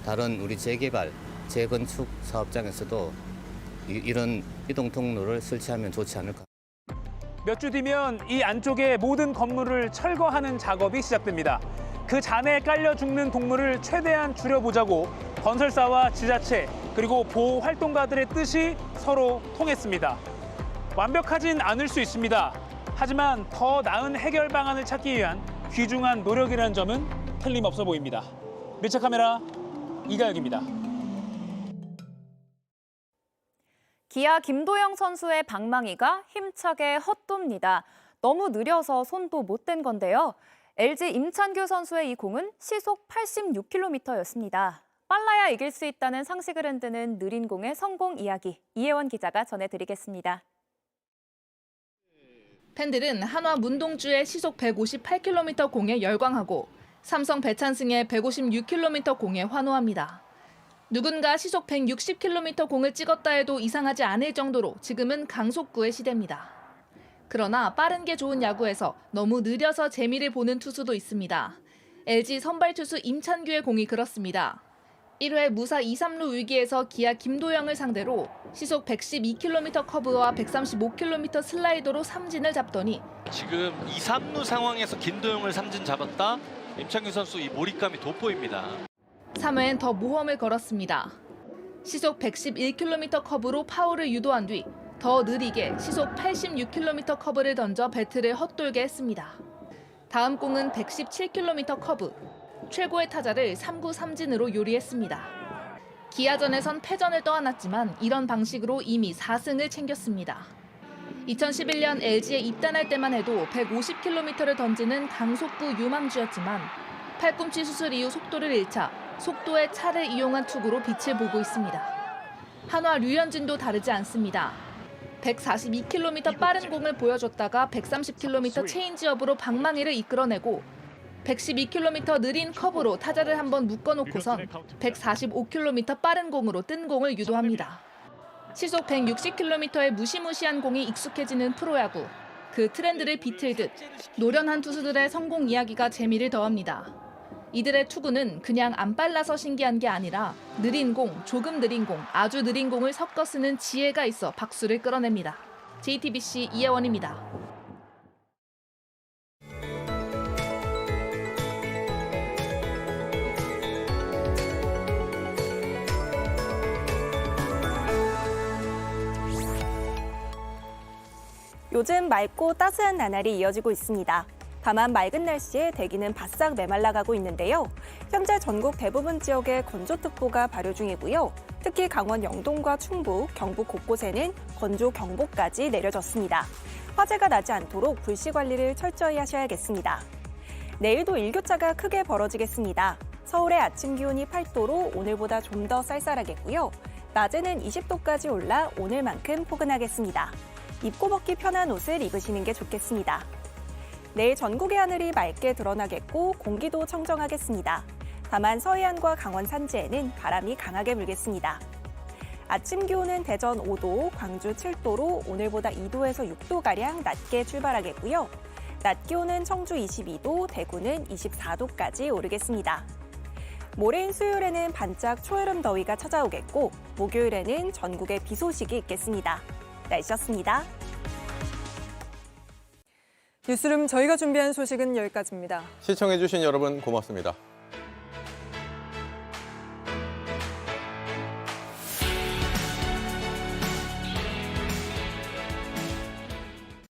다른 우리 재개발, 재건축 사업장에서도 이런 이동 통로를 설치하면 좋지 않을까. 몇 주 뒤면 이 안쪽의 모든 건물을 철거하는 작업이 시작됩니다. 그 잔해에 깔려 죽는 동물을 최대한 줄여보자고 건설사와 지자체 그리고 보호활동가들의 뜻이 서로 통했습니다. 완벽하진 않을 수 있습니다. 하지만 더 나은 해결 방안을 찾기 위한 귀중한 노력이라는 점은 틀림없어 보입니다. 밀착 카메라 이가혁입니다. 기아 김도영 선수의 방망이가 힘차게 헛돕니다. 너무 느려서 손도 못 댄 건데요. LG 임찬규 선수의 이 공은 시속 86km였습니다. 빨라야 이길 수 있다는 상식을 흔드는 느린 공의 성공 이야기, 이혜원 기자가 전해드리겠습니다. 팬들은 한화 문동주의 시속 158km 공에 열광하고 삼성 배찬승의 156km 공에 환호합니다. 누군가 시속 160km 공을 찍었다 해도 이상하지 않을 정도로 지금은 강속구의 시대입니다. 그러나 빠른 게 좋은 야구에서 너무 느려서 재미를 보는 투수도 있습니다. LG 선발 투수 임찬규의 공이 그렇습니다. 1회 무사 2, 3루 위기에서 기아 김도영을 상대로 시속 112km 커브와 135km 슬라이더로 삼진을 잡더니 지금 2, 3루 상황에서 김도영을 삼진 잡았다. 임찬규 선수 이 몰입감이 돋보입니다. 3회엔 더 모험을 걸었습니다. 시속 111km 커브로 파울을 유도한 뒤 더 느리게 시속 86km 커브를 던져 배트를 헛돌게 했습니다. 다음 공은 117km 커브. 최고의 타자를 3구 삼진으로 요리했습니다. 기아전에선 패전을 떠안았지만 이런 방식으로 이미 4승을 챙겼습니다. 2011년 LG에 입단할 때만 해도 150km를 던지는 강속구 유망주였지만 팔꿈치 수술 이후 속도를 잃자 속도의 차를 이용한 투구로 빛을 보고 있습니다. 한화 류현진도 다르지 않습니다. 142km 빠른 공을 보여줬다가 130km 체인지업으로 방망이를 이끌어내고 112km 느린 커브로 타자를 한번 묶어놓고선 145km 빠른 공으로 뜬 공을 유도합니다. 시속 160km의 무시무시한 공이 익숙해지는 프로야구. 그 트렌드를 비틀듯 노련한 투수들의 성공 이야기가 재미를 더합니다. 이들의 투구는 그냥 안 빨라서 신기한 게 아니라 느린 공, 조금 느린 공, 아주 느린 공을 섞어 쓰는 지혜가 있어 박수를 끌어냅니다. JTBC 이혜원입니다. 요즘 맑고 따스한 나날이 이어지고 있습니다. 다만 맑은 날씨에 대기는 바싹 메말라가고 있는데요. 현재 전국 대부분 지역에 건조특보가 발효 중이고요. 특히 강원 영동과 충북, 경북 곳곳에는 건조경보까지 내려졌습니다. 화재가 나지 않도록 불씨 관리를 철저히 하셔야겠습니다. 내일도 일교차가 크게 벌어지겠습니다. 서울의 아침 기온이 8도로 오늘보다 좀 더 쌀쌀하겠고요. 낮에는 20도까지 올라 오늘만큼 포근하겠습니다. 입고 먹기 편한 옷을 입으시는 게 좋겠습니다. 내일 전국의 하늘이 맑게 드러나겠고 공기도 청정하겠습니다. 다만 서해안과 강원 산지에는 바람이 강하게 불겠습니다. 아침 기온은 대전 5도, 광주 7도로 오늘보다 2도에서 6도가량 낮게 출발하겠고요. 낮 기온은 청주 22도, 대구는 24도까지 오르겠습니다. 모레인 수요일에는 반짝 초여름 더위가 찾아오겠고 목요일에는 전국에 비 소식이 있겠습니다. 날씨였습니다. 뉴스룸 저희가 준비한 소식은 여기까지입니다. 시청해주신 여러분 고맙습니다.